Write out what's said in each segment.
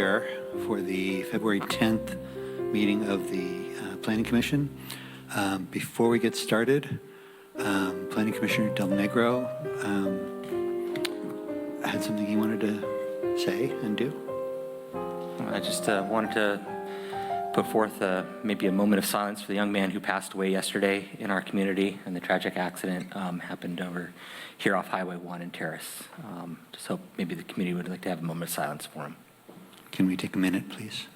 here for the February 10th meeting of the Planning Commission. Before we get started, Planning Commissioner Del Negro had something he wanted to say and do. I just wanted to put forth maybe a moment of silence for the young man who passed away yesterday in our community, and the tragic accident happened over here off Highway 1 in Terrace. Just hope maybe the community would like to have a moment of silence for him. Can we take a minute, please?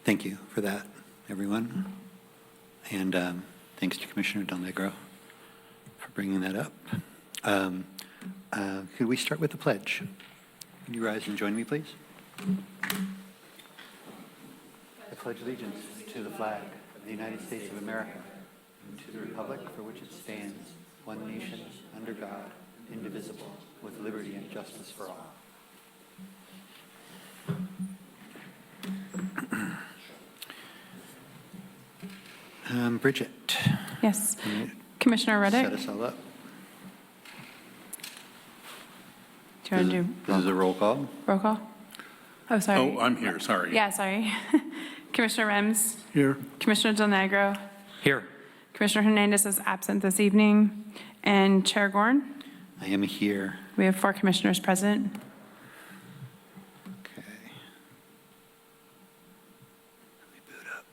Thank you for that, everyone. And thanks to Commissioner Del Negro for bringing that up. Could we start with the pledge? Can you rise and join me, please? I pledge allegiance to the flag of the United States of America and to the republic for which it stands, one nation, under God, indivisible, with liberty and justice for all. Bridget. Yes. Commissioner Reddick. Set us all up. Do you want to do This is a roll call. roll call? Oh, sorry. Oh, I'm here, sorry. Yeah, sorry. Commissioner Rems. Here. Commissioner Del Negro. Here. Commissioner Hernandez is absent this evening. And Chair Gorn. I am here. We have 4 commissioners present. Okay. Let me boot up.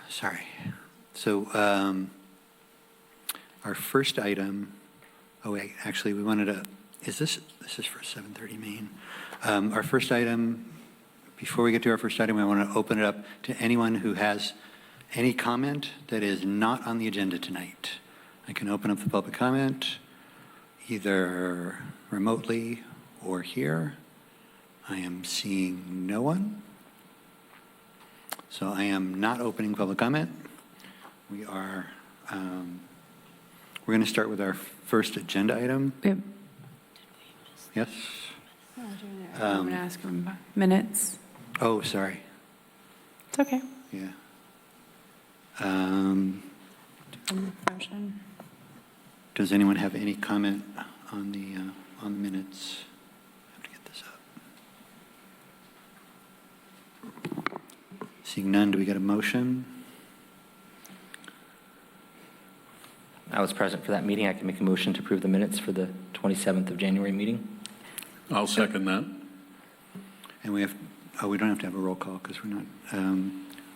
Sorry. So our first item, oh wait, actually we wanted to, this is for 7:30 Main. Our first item, before we get to our first item, I want to open it up to anyone who has any comment that is not on the agenda tonight. I can open up the public comment either remotely or here. I am seeing no one. So I am not opening public comment. We are, we're going to start with our first agenda item. Yes? I'm going to ask him about minutes. Oh, sorry. It's okay. Yeah. Motion. Does anyone have any comment on the minutes? I have to get this up. Seeing none, do we get a motion? I was present for that meeting. I can make a motion to approve the minutes for the 27th of January meeting. I'll second that. And we have, we don't have to have a roll call because we're not,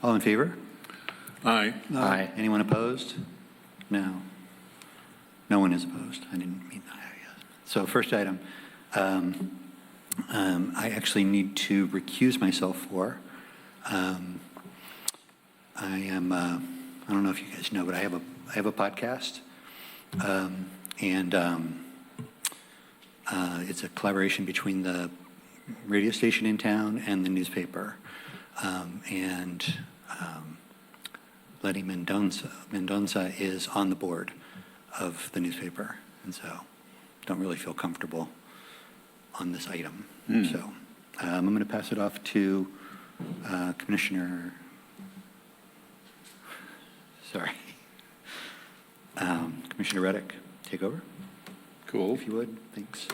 all in favor? Aye. Aye. Anyone opposed? No. No one is opposed. I didn't mean that. So first item, I actually need to recuse myself for. I am, I don't know if you guys know, but I have a podcast, and it's a collaboration between the radio station in town and the newspaper, and Letty Mendonça is on the board of the newspaper, and so don't really feel comfortable on this item. So I'm going to pass it off to Commissioner, sorry, Commissioner Reddick, take over, Cool. if you would, thanks.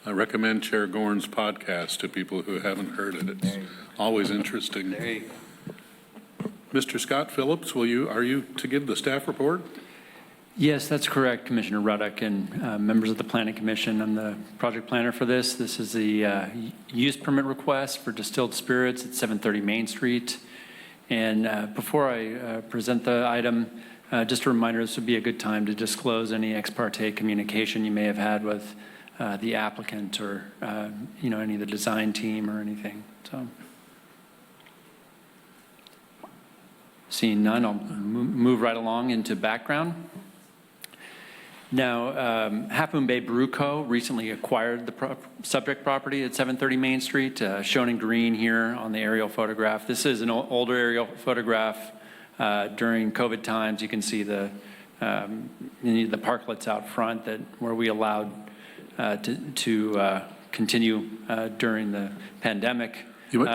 I recommend Chair Gorn's podcast to people who haven't heard it. It's always interesting. There you go. Mr. Scott Phillips, are you to give the staff report? Yes, that's correct, Commissioner Ruddock and members of the Planning Commission. I'm the project planner for this. This is the use permit request for distilled spirits at 730 Main Street. And before I present the item, just a reminder, this would be a good time to disclose any ex parte communication you may have had with the applicant or any of the design team or anything. So, seeing none, I'll move right along into background. Now, Half Moon Bay Brew Co. recently acquired the subject property at 730 Main Street, shown in green here on the aerial photograph. This is an older aerial photograph during COVID times. You can see the parklets out front where we allowed to continue during the pandemic.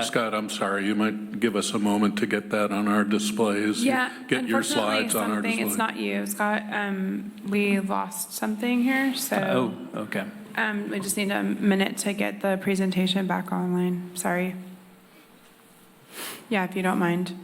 Scott, I'm sorry, you might give us a moment to get that on our displays. Yeah, Get your slides on our display. It's not you, Scott. We lost something here, so. Oh, okay. We just need a minute to get the presentation back online. Sorry. Yeah, if you don't mind.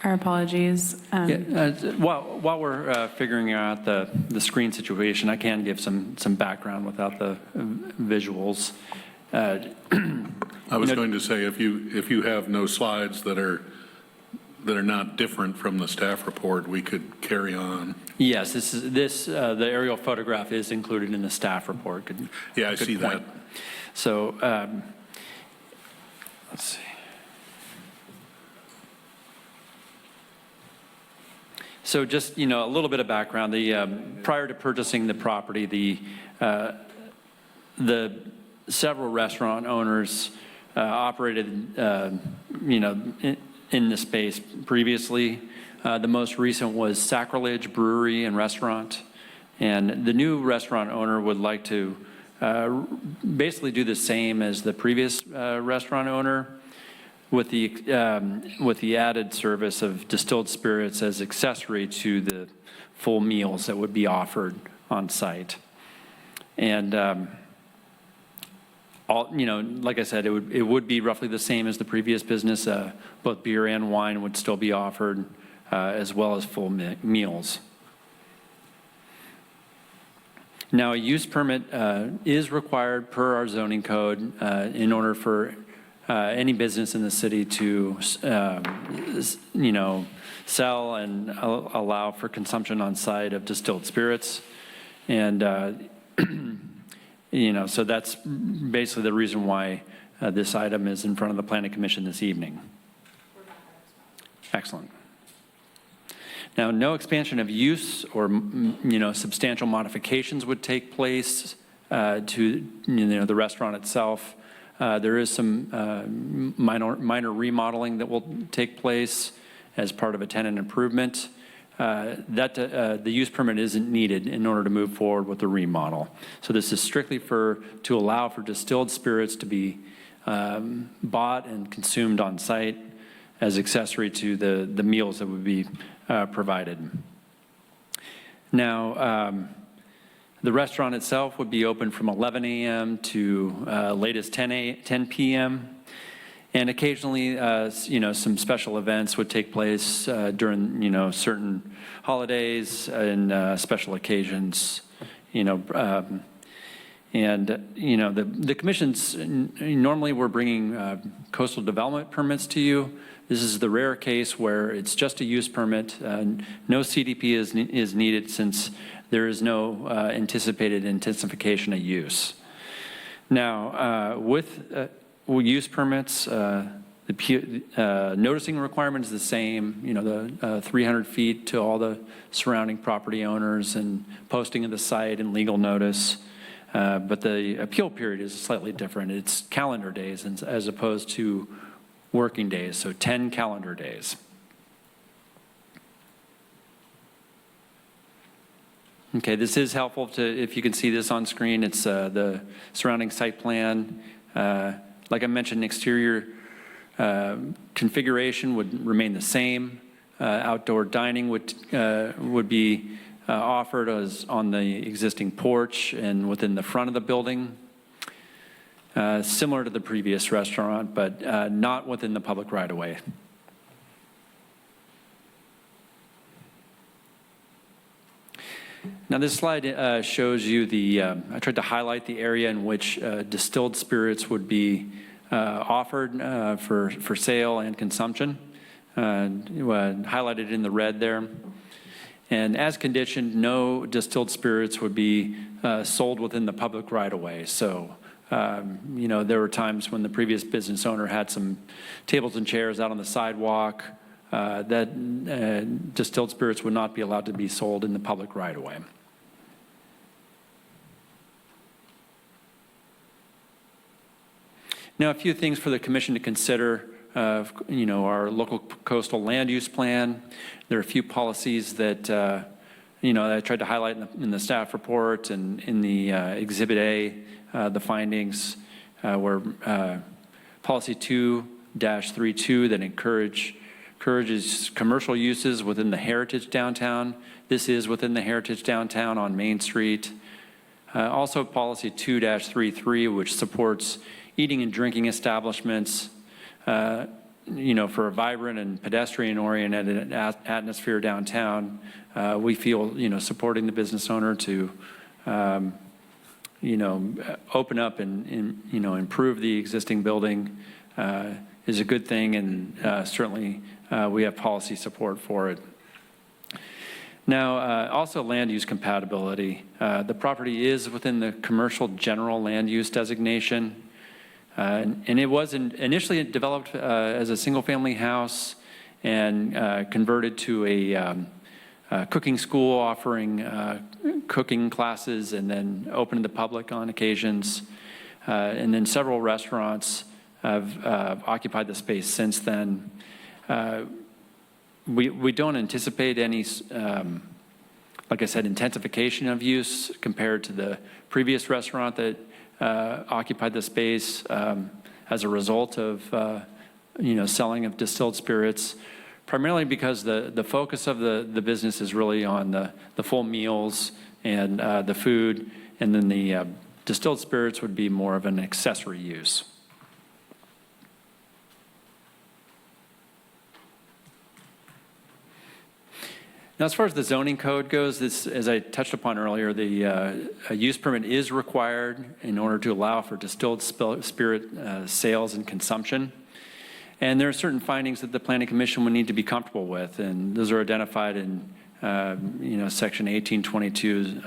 Our apologies. While we're figuring out the screen situation, I can give some background without the visuals. I was going to say, if you have no slides that are not different from the staff report, we could carry on. Yes, the aerial photograph is included in the staff report. Yeah, I see point. that. So let's see. So just, a little bit of background. Prior to purchasing the property, the several restaurant owners operated, in the space previously. The most recent was Sacrilege Brewery and Restaurant. And the new restaurant owner would like to basically do the same as the previous restaurant owner, with the added service of distilled spirits as accessory to the full meals that would be offered on site. And like I said, it would be roughly the same as the previous business. Both beer and wine would still be offered, as well as full meals. Now, a use permit is required per our zoning code in order for any business in the city to, sell and allow for consumption on site of distilled spirits. And, so that's basically the reason why this item is in front of the Planning Commission this evening. Excellent. Now, no expansion of use or, substantial modifications would take place to, the restaurant itself. There is some minor remodeling that will take place as part of a tenant improvement. The use permit isn't needed in order to move forward with the remodel. So this is strictly to allow for distilled spirits to be bought and consumed on site as accessory to the meals that would be provided. Now, the restaurant itself would be open from 11 a.m. to latest 10 p.m. And occasionally, some special events would take place during, certain holidays and special occasions, and And, the commissions, normally we're bringing coastal development permits to you. This is the rare case where it's just a use permit. No CDP is needed since there is no anticipated intensification of use. Now, with use permits, the noticing requirement is the same, the 300 feet to all the surrounding property owners and posting of the site and legal notice. But the appeal period is slightly different. It's calendar days as opposed to working days, so 10 calendar days. Okay, this is helpful if you can see this on screen. It's the surrounding site plan. Like I mentioned, exterior configuration would remain the same. Outdoor dining would be offered as on the existing porch and within the front of the building. Similar to the previous restaurant, but not within the public right-of-way. Now this slide shows you I tried to highlight the area in which distilled spirits would be offered for sale and consumption, highlighted in the red there. And as conditioned, no distilled spirits would be sold within the public right-of-way. So, there were times when the previous business owner had some tables and chairs out on the sidewalk, that distilled spirits would not be allowed to be sold in the public right-of-way. Now, a few things for the commission to consider. Our local coastal land use plan. There are a few policies that, I tried to highlight in the staff report and in the Exhibit A, the findings were policy 2-32 that encourages commercial uses within the heritage downtown. This is within the heritage downtown on Main Street. Also policy 2-33, which supports eating and drinking establishments, for a vibrant and pedestrian-oriented atmosphere downtown. We feel, supporting the business owner to, open up and improve the existing building is a good thing, and certainly we have policy support for it. Now, also land use compatibility. The property is within the commercial general land use designation. And it was initially developed as a single-family house and converted to a cooking school offering cooking classes and then open to the public on occasions. And then several restaurants have occupied the space since then. We don't anticipate any, like I said, intensification of use compared to the previous restaurant that occupied the space as a result of selling of distilled spirits, primarily because the focus of the business is really on the full meals and the food, and then the distilled spirits would be more of an accessory use. Now, as far as the zoning code goes, this, as I touched upon earlier, a use permit is required in order to allow for distilled spirit sales and consumption. And there are certain findings that the Planning Commission would need to be comfortable with, and those are identified in, Section 1822,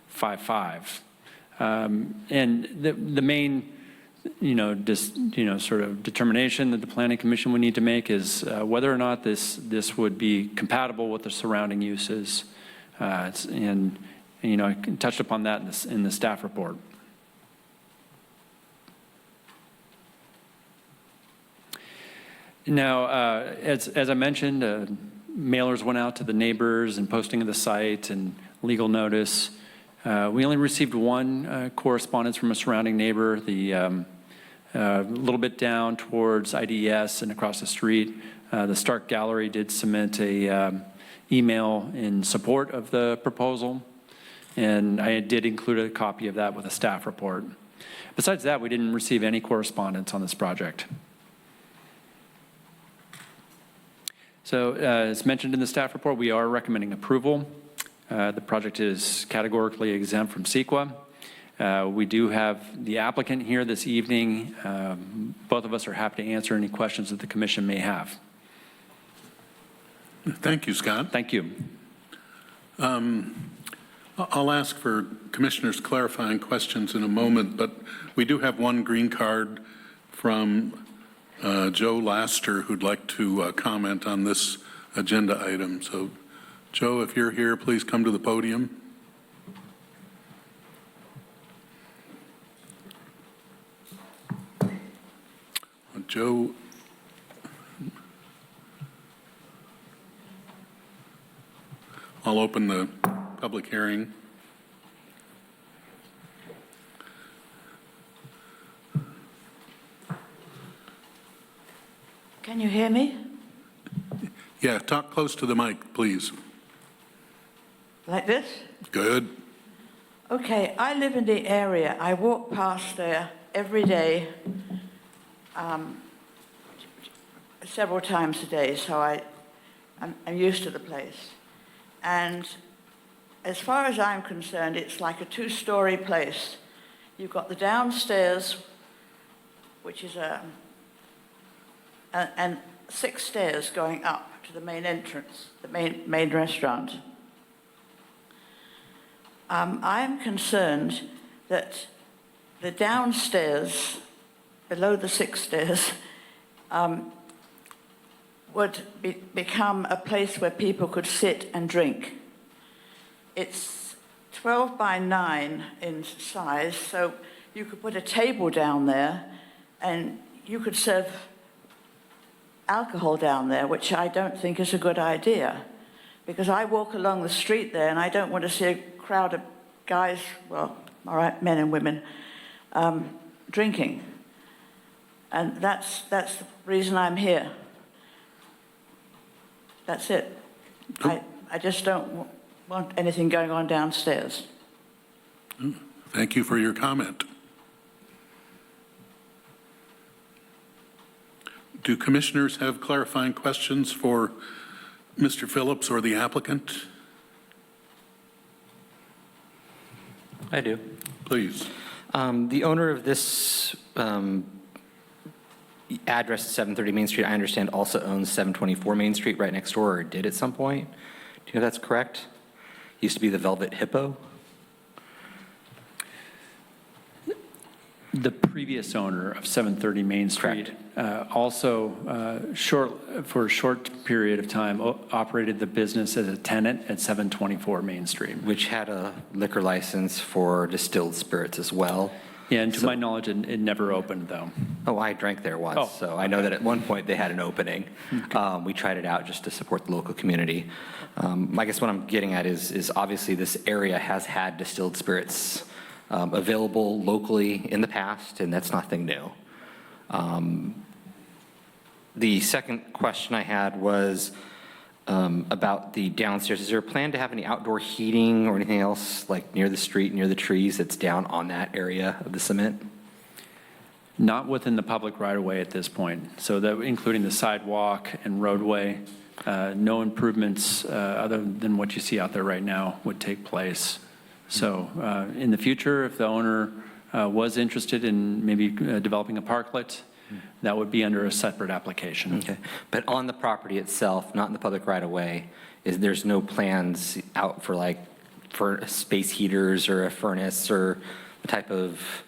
55. And the main sort of determination that the Planning Commission would need to make is whether or not this would be compatible with the surrounding uses. I touched upon that in the staff report. Now, as I mentioned, mailers went out to the neighbors and posting of the site and legal notice. We only received one correspondence from a surrounding neighbor. A little bit down towards IDES and across the street, the Stark Gallery did submit a email in support of the proposal, and I did include a copy of that with a staff report. Besides that, we didn't receive any correspondence on this project. So as mentioned in the staff report, we are recommending approval. The project is categorically exempt from CEQA. We do have the applicant here this evening. Both of us are happy to answer any questions that the commission may have. Thank you, Scott. Thank you. I'll ask for Commissioners' clarifying questions in a moment, but we do have one green card from Joe Laster, who'd like to comment on this agenda item. So, Joe, if you're here, please come to the podium. Joe, I'll open the public hearing. Can you hear me? Yeah, talk close to the mic, please. Like this? Good. Okay, I live in the area. I walk past there every day, several times a day, so I'm used to the place. And as far as I'm concerned, it's like a two-story place. You've got the downstairs, which is and 6 stairs going up to the main entrance, the main restaurant. I'm concerned that the downstairs, below the 6 stairs, would become a place where people could sit and drink. It's 12 by 9 in size, so you could put a table down there and you could serve alcohol down there, which I don't think is a good idea, because I walk along the street there and I don't want to see a crowd of guys, well, all right, men and women, drinking. And that's the reason I'm here. That's it. I just don't want anything going on downstairs. Thank you for your comment. Do commissioners have clarifying questions for Mr. Phillips or the applicant? I do. Please. The owner of this address, 730 Main Street, I understand also owns 724 Main Street right next door, or did at some point. Do you know if that's correct? Used to be the Velvet Hippo. The previous owner of 730 Main Street also for a short period of time operated the business as a tenant at 724 Main Street. Which had a liquor license for distilled spirits as well. Yeah, and to my knowledge, it never opened, though. Oh, I drank there once, Oh, so I know that at one point they had an opening. We tried it out just to support the local community. I guess what I'm getting at is obviously this area has had distilled spirits available locally in the past, and that's nothing new. The second question I had was about the downstairs. Is there a plan to have any outdoor heating or anything else like near the street, near the trees that's down on that area of the cement? Not within the public right-of-way at this point. So that, including the sidewalk and roadway, no improvements other than what you see out there right now would take place. So in the future, if the owner was interested in maybe developing a parklet, that would be under a separate application. Okay, but on the property itself, not in the public right-of-way, there's no plans out for space heaters or a furnace or the type of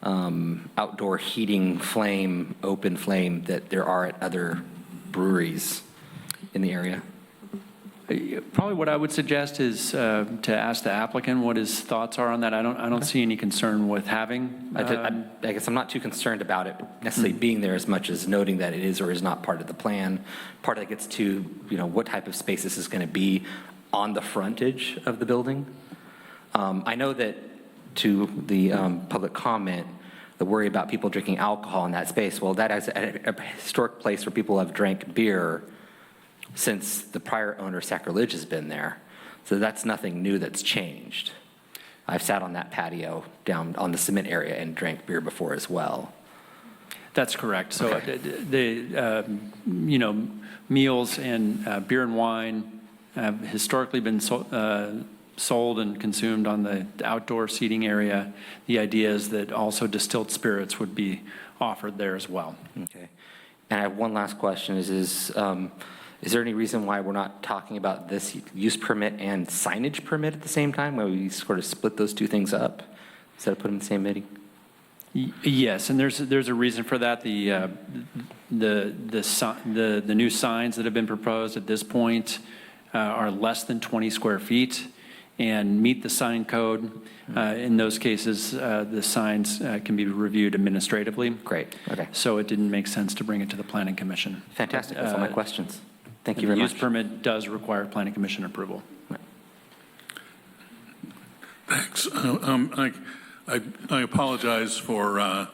outdoor heating flame, open flame that there are at other breweries in the area? Probably what I would suggest is to ask the applicant what his thoughts are on that. I don't see any concern with having. I guess I'm not too concerned about it necessarily being there as much as noting that it is or is not part of the plan. Part of that gets to, what type of space this is going to be on the frontage of the building. I know that to the public comment, the worry about people drinking alcohol in that space, well, that is a historic place where people have drank beer since the prior owner, Sacrilege, has been there. So that's nothing new that's changed. I've sat on that patio down on the cement area and drank beer before as well. That's correct. So the meals and beer and wine have historically been sold and consumed on the outdoor seating area. The idea is that also distilled spirits would be offered there as well. Okay. And I have one last question, is there any reason why we're not talking about this use permit and signage permit at the same time, where we sort of split those two things up instead of putting them in the same meeting? Yes, and there's a reason for that. The new signs that have been proposed at this point are less than 20 square feet and meet the sign code. In those cases, the signs can be reviewed administratively. Great, okay. So it didn't make sense to bring it to the Planning Commission. Fantastic, that's all my questions. Thank you very The much. use permit does require Planning Commission approval. Thanks. I apologize for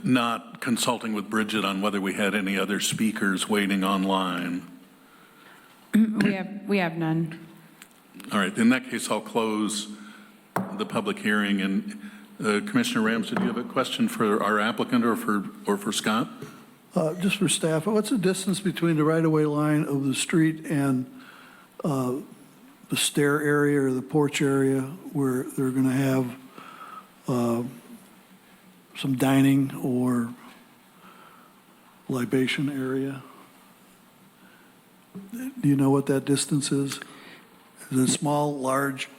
not consulting with Bridget on whether we had any other speakers waiting online. We have none. All right, in that case, I'll close the public hearing. And Commissioner Rams, did you have a question for our applicant or for Scott? Just for staff, what's the distance between the right-of-way line of the street and the stair area or the porch area where they're going to have some dining or libation area? Do you know what that distance is? Is it small, large?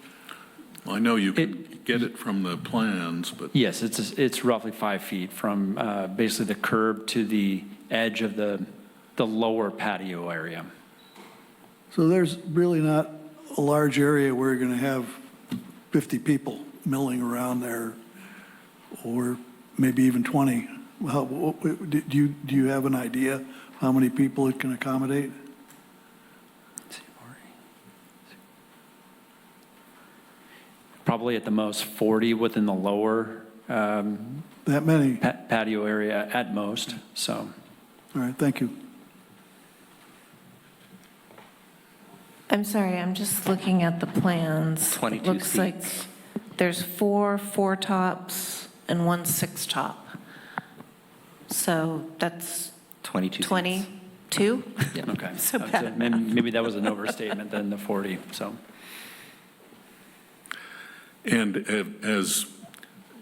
Well, I know you can get it from the plans, but Yes, it's roughly 5 feet from basically the curb to the edge of the lower patio area. So there's really not a large area where you're going to have 50 people milling around there, or maybe even 20. Do you have an idea how many people it can accommodate? Probably at the most 40 within the lower That many? patio area at most, so. All right, thank you. I'm sorry, I'm just looking at the plans. 22 It looks like seats. there's 4 tops and 1 6-top. So that's 22 seats. 22? Okay. So That's bad it. Maybe that was an overstatement than the 40, so. and as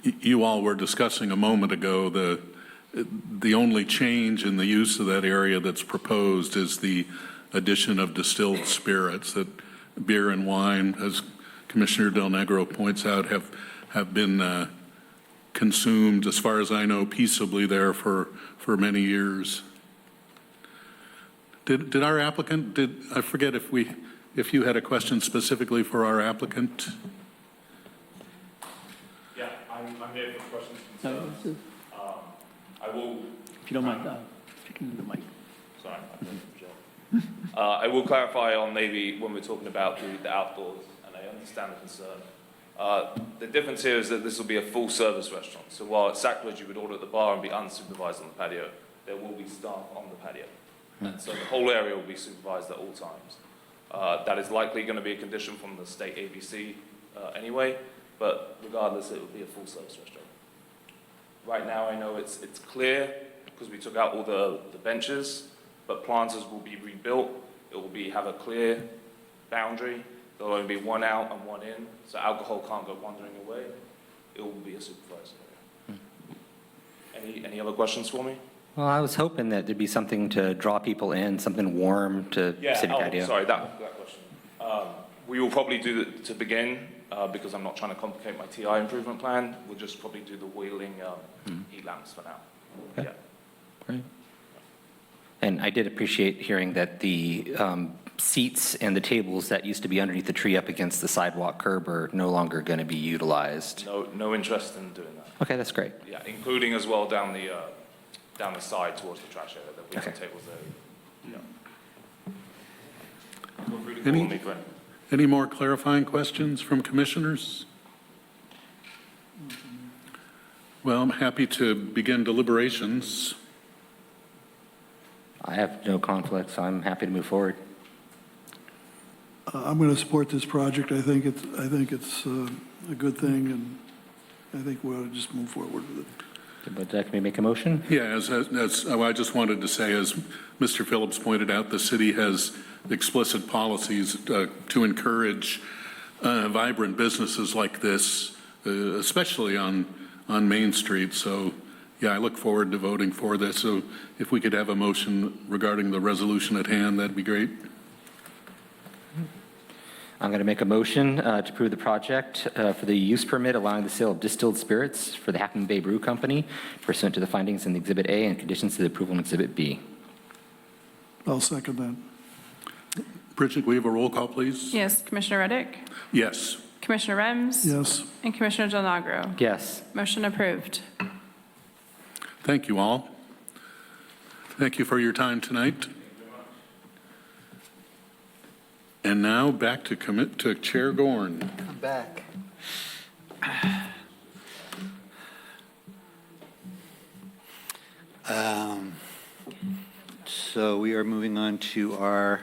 you all were discussing a moment ago, the only change in the use of that area that's proposed is the addition of distilled spirits. That beer and wine, as Commissioner Del Negro points out, have been consumed, as far as I know, peaceably there for many years. Did our applicant, I forget if you had a question specifically for our applicant? Yeah, I'm here for questions and concerns. I will, If you don't mind, speaking to the mic. sorry, I'm here from Joe. I will clarify on maybe when we're talking about the outdoors, and I understand the concern. The difference here is that this will be a full-service restaurant. So while at Sacklers you would order at the bar and be unsupervised on the patio, there will be staff on the patio. And so the whole area will be supervised at all times. That is likely going to be a condition from the state ABC anyway, but regardless, it will be a full-service restaurant. Right now, I know it's clear because we took out all the benches, but planters will be rebuilt. It will have a clear boundary. There'll only be one out and one in, so alcohol can't go wandering away. It will be a supervised area. Any other questions for me? Well, I was hoping that there'd be something to draw people in, something warm to city patio. Sorry, that question. We will probably do it to begin, because I'm not trying to complicate my TI improvement plan. We'll just probably do the wheeling heat lamps for now. Okay. Yeah. Great. And I did appreciate hearing that the seats and the tables that used to be underneath the tree up against the sidewalk curb are no longer going to be utilized. No interest in doing that. Okay, that's great. Yeah, including as well down the side towards the trash area. There'll be some Okay. tables there. Yeah. Feel free to call me for any. Any more clarifying questions from commissioners? Well, I'm happy to begin deliberations. I have no conflicts. I'm happy to move forward. I'm going to support this project. I think it's a good thing, and I think we ought to just move forward with it. Would you like me to make a motion? Yeah, as I just wanted to say, as Mr. Phillips pointed out, the city has explicit policies to encourage vibrant businesses like this, especially on Main Street. So, yeah, I look forward to voting for this. So if we could have a motion regarding the resolution at hand, that'd be great. I'm going to make a motion to approve the project for the use permit allowing the sale of distilled spirits for the Half Moon Bay Brew Company pursuant to the findings in Exhibit A and conditions to the approval in Exhibit B. I'll second that. Bridget, we have a roll call, please? Yes, Commissioner Reddick, Yes. Commissioner Rems, Yes. and Commissioner Del Nagro. Yes. Motion approved. Thank you all. Thank you for your time tonight. And now back to Chair Gorn. I'm back. So we are moving on to our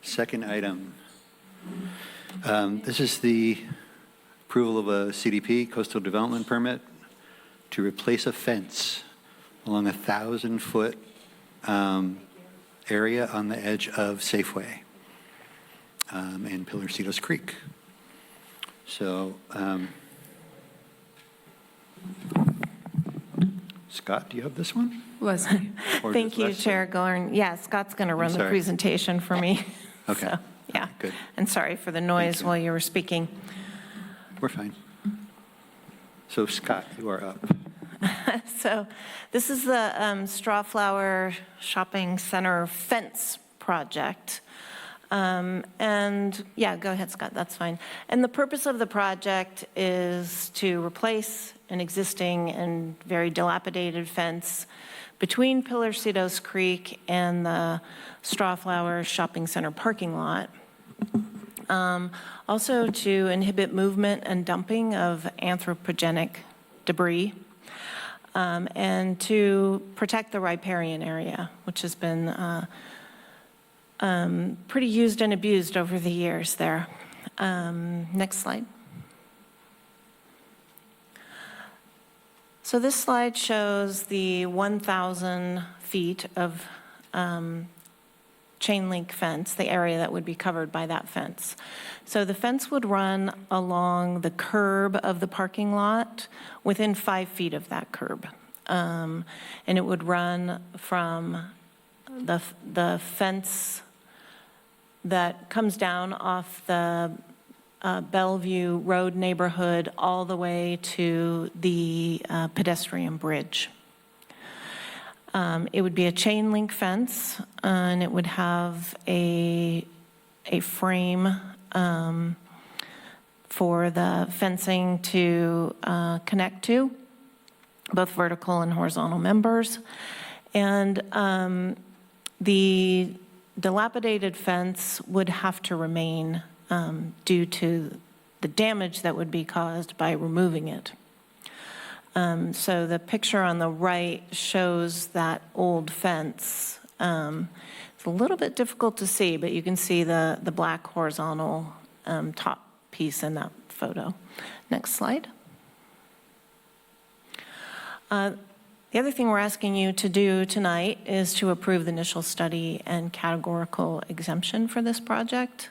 second item. This is the approval of a CDP, coastal development permit, to replace a fence along a 1,000-foot area on the edge of Safeway and Pillarcitos Creek. So, Scott, do you have this one? Leslie. Or Thank does you, Leslie? Chair Gorn. Yeah, Scott's going to run the sorry. presentation for me. Okay. So, yeah. Good. And sorry for the noise you. while you were speaking. We're fine. So, Scott, you are up. So this is the Strawflower Shopping Center fence project. And yeah, go ahead, Scott, that's fine. And the purpose of the project is to replace an existing and very dilapidated fence between Pillarcitos Creek and the Strawflower Shopping Center parking lot. Also to inhibit movement and dumping of anthropogenic debris. And to protect the riparian area, which has been pretty used and abused over the years there. Next slide. So this slide shows the 1,000 feet of chain link fence, the area that would be covered by that fence. So the fence would run along the curb of the parking lot within 5 feet of that curb. And it would run from the fence that comes down off the Bellevue Road neighborhood all the way to the pedestrian bridge. It would be a chain link fence, and it would have a frame for the fencing to connect to, both vertical and horizontal members. And the dilapidated fence would have to remain due to the damage that would be caused by removing it. So the picture on the right shows that old fence. It's a little bit difficult to see, but you can see the black horizontal top piece in that photo. Next slide. The other thing we're asking you to do tonight is to approve the initial study and categorical exemption for this project.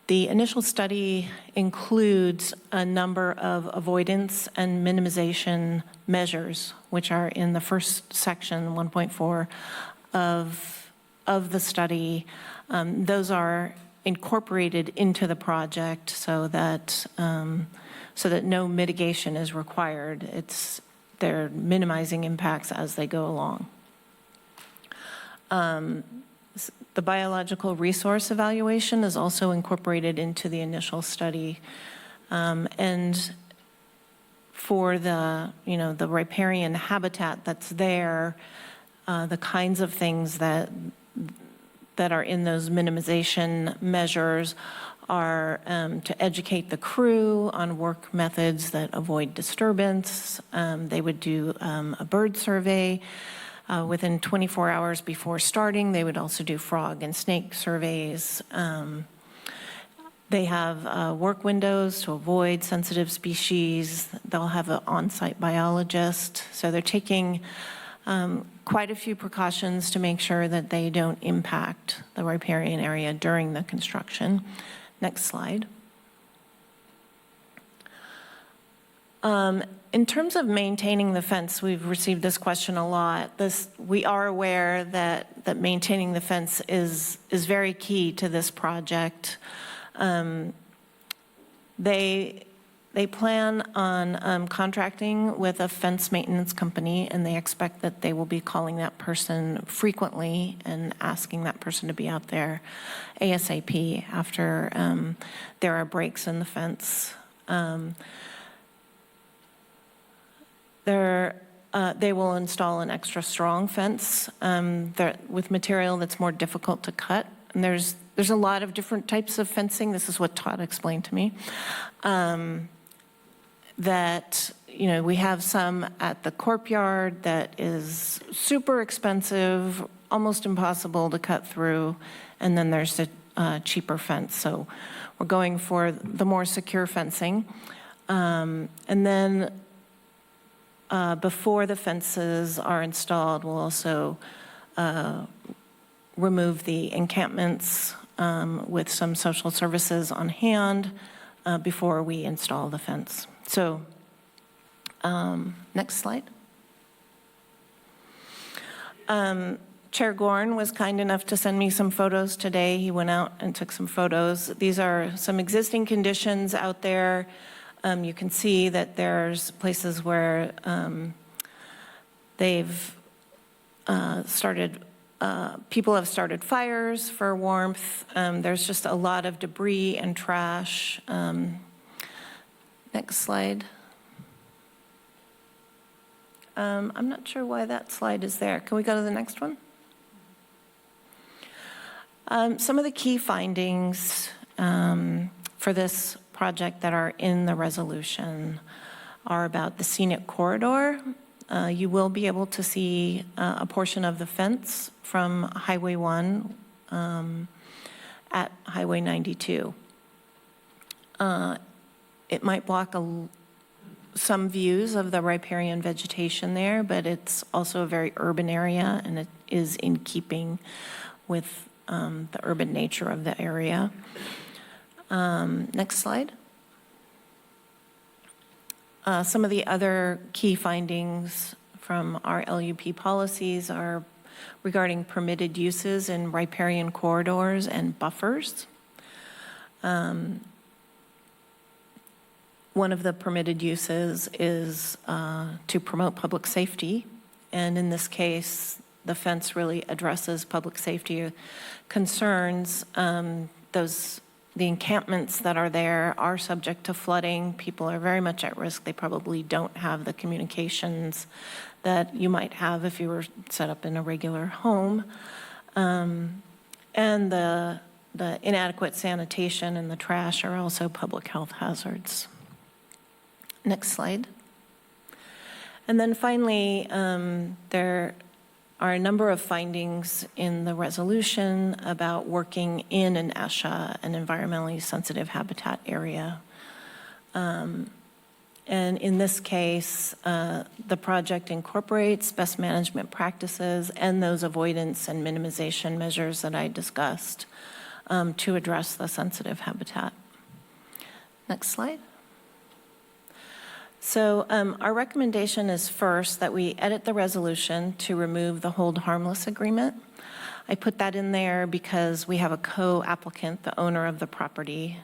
The initial study includes a number of avoidance and minimization measures, which are in the first section, 1.4 of the study. Those are incorporated into the project so that no mitigation is required. They're minimizing impacts as they go along. The biological resource evaluation is also incorporated into the initial study. And for the riparian habitat that's there, the kinds of things that are in those minimization measures are to educate the crew on work methods that avoid disturbance. They would do a bird survey within 24 hours before starting. They would also do frog and snake surveys. They have work windows to avoid sensitive species. They'll have an on-site biologist. So they're taking quite a few precautions to make sure that they don't impact the riparian area during the construction. Next slide. In terms of maintaining the fence, we've received this question a lot. We are aware that maintaining the fence is very key to this project. They plan on contracting with a fence maintenance company, and they expect that they will be calling that person frequently and asking that person to be out there ASAP after there are breaks in the fence. They will install an extra strong fence with material that's more difficult to cut. And there's a lot of different types of fencing. This is what Todd explained to me. We have some at the courtyard that is super expensive, almost impossible to cut through. And then there's a cheaper fence. So we're going for the more secure fencing. And then before the fences are installed, we'll also remove the encampments with some social services on hand before we install the fence. So, next slide. Chair Gorn was kind enough to send me some photos today. He went out and took some photos. These are some existing conditions out there. You can see that there's places where people have started fires for warmth. There's just a lot of debris and trash. Next slide. I'm not sure why that slide is there. Can we go to the next one? Some of the key findings for this project that are in the resolution are about the scenic corridor. You will be able to see a portion of the fence from Highway 1 at Highway 92. It might block some views of the riparian vegetation there, but it's also a very urban area, and it is in keeping with the urban nature of the area. Next slide. Some of the other key findings from our LUP policies are regarding permitted uses in riparian corridors and buffers. One of the permitted uses is to promote public safety, and in this case, the fence really addresses public safety concerns. The encampments that are there are subject to flooding. People are very much at risk. They probably don't have the communications that you might have if you were set up in a regular home. And the inadequate sanitation and the trash are also public health hazards. Next slide. And then finally, there are a number of findings in the resolution about working in an ESHA, an environmentally sensitive habitat area. And in this case, the project incorporates best management practices and those avoidance and minimization measures that I discussed to address the sensitive habitat. Next slide. So our recommendation is first that we edit the resolution to remove the hold harmless agreement. I put that in there because we have a co-applicant, the owner of the property.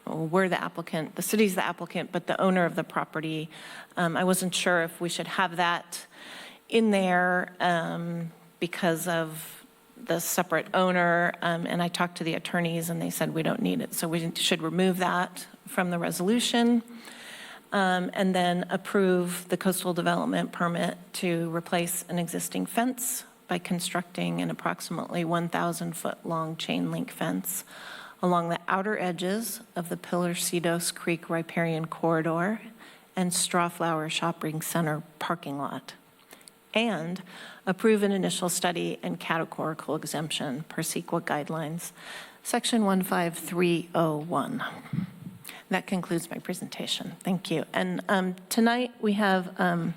We're the applicant, the city's the applicant, but the owner of the property. I wasn't sure if we should have that in there because of the separate owner, and I talked to the attorneys and they said we don't need it. So we should remove that from the resolution. And then approve the coastal development permit to replace an existing fence by constructing an approximately 1,000-foot long chain link fence along the outer edges of the Pillar-Cedos Creek riparian corridor and Strawflower Shopping Center parking lot, and approve an initial study and categorical exemption per CEQA guidelines, section 15301. That concludes my presentation. Thank you. And tonight we have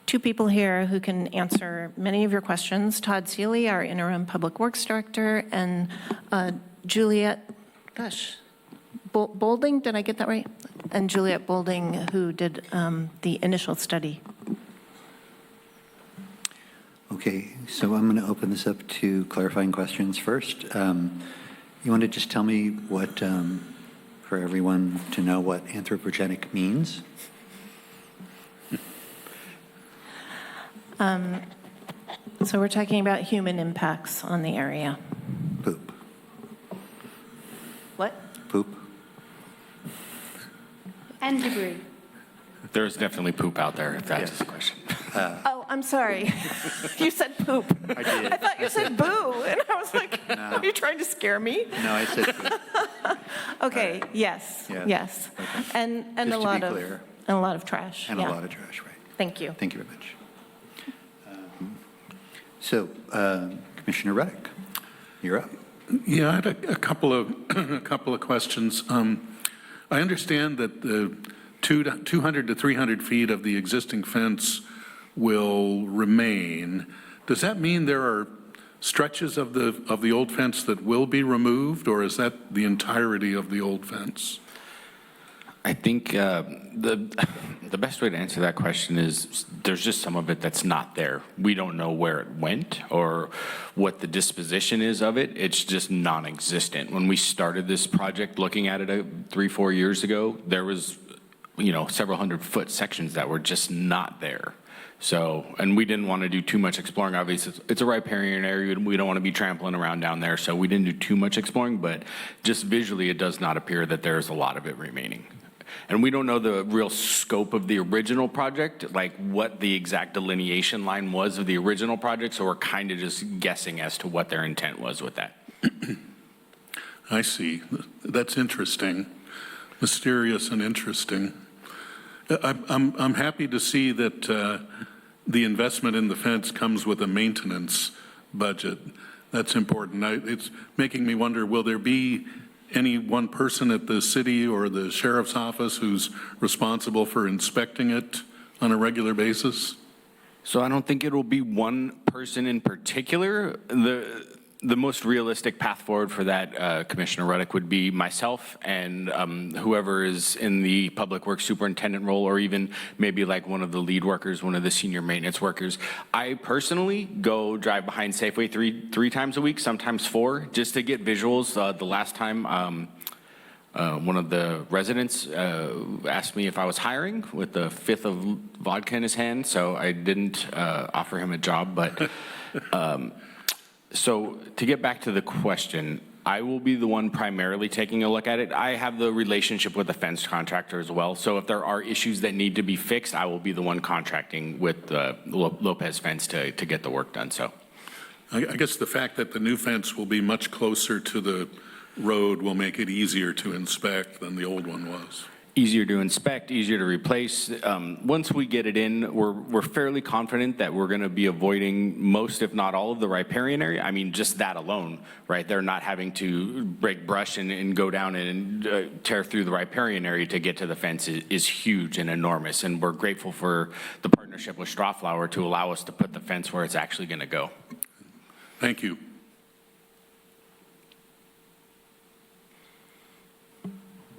two people here who can answer many of your questions. Todd Seeley, our interim Public Works Director, and Juliet, Bolding, did I get that right? And Juliet Bolding, who did the initial study. Okay, so I'm going to open this up to clarifying questions first. You want to just tell me what, for everyone to know what anthropogenic means? So we're talking about human impacts on the area. Poop. What? Poop? And debris. There's definitely poop out there, if that's the question. Oh, I'm sorry. You said poop. I did. I thought you said boo, and I was like, are you trying to scare me? No, I said poop. Okay, yes, Yeah. yes. Okay. And Just to a be lot of, clear. and a lot of trash, And yeah. a lot of trash, right. Thank you. Thank you very much. So, Commissioner Reddick, you're up. Yeah, I had a couple of a couple of questions. I understand that the 200 to 300 feet of the existing fence will remain. Does that mean there are stretches of the old fence that will be removed, or is that the entirety of the old fence? I think the best way to answer that question is there's just some of it that's not there. We don't know where it went or what the disposition is of it. It's just non-existent. When we started this project, looking at it 3-4 years ago, there was, several 100-foot sections that were just not there. So, and we didn't want to do too much exploring. Obviously, it's a riparian area, and we don't want to be trampling around down there, so we didn't do too much exploring, but just visually, it does not appear that there's a lot of it remaining. And we don't know the real scope of the original project, like what the exact delineation line was of the original project, so we're kind of just guessing as to what their intent was with that. I see. That's interesting, mysterious and interesting. I'm happy to see that the investment in the fence comes with a maintenance budget. That's important. It's making me wonder, will there be any one person at the city or the sheriff's office who's responsible for inspecting it on a regular basis? So I don't think it will be one person in particular. The most realistic path forward for that, Commissioner Reddick, would be myself and whoever is in the public works superintendent role, or even maybe like one of the lead workers, one of the senior maintenance workers. I personally go drive behind Safeway three times a week, sometimes 4, just to get visuals. The last time, one of the residents asked me if I was hiring with the 5th of vodka in his hand, so I didn't offer him a job, but so to get back to the question, I will be the one primarily taking a look at it. I have the relationship with the fence contractor as well, so if there are issues that need to be fixed, I will be the one contracting with Lopez Fence to get the work done. So, I guess the fact that the new fence will be much closer to the road will make it easier to inspect than the old one was. easier to inspect, easier to replace. Once we get it in, we're fairly confident that we're going to be avoiding most, if not all, of the riparian area. I mean, just that alone, right? They're not having to break brush and go down and tear through the riparian area to get to the fence is huge and enormous. And we're grateful for the partnership with Strawflower to allow us to put the fence where it's actually going to go. Thank you.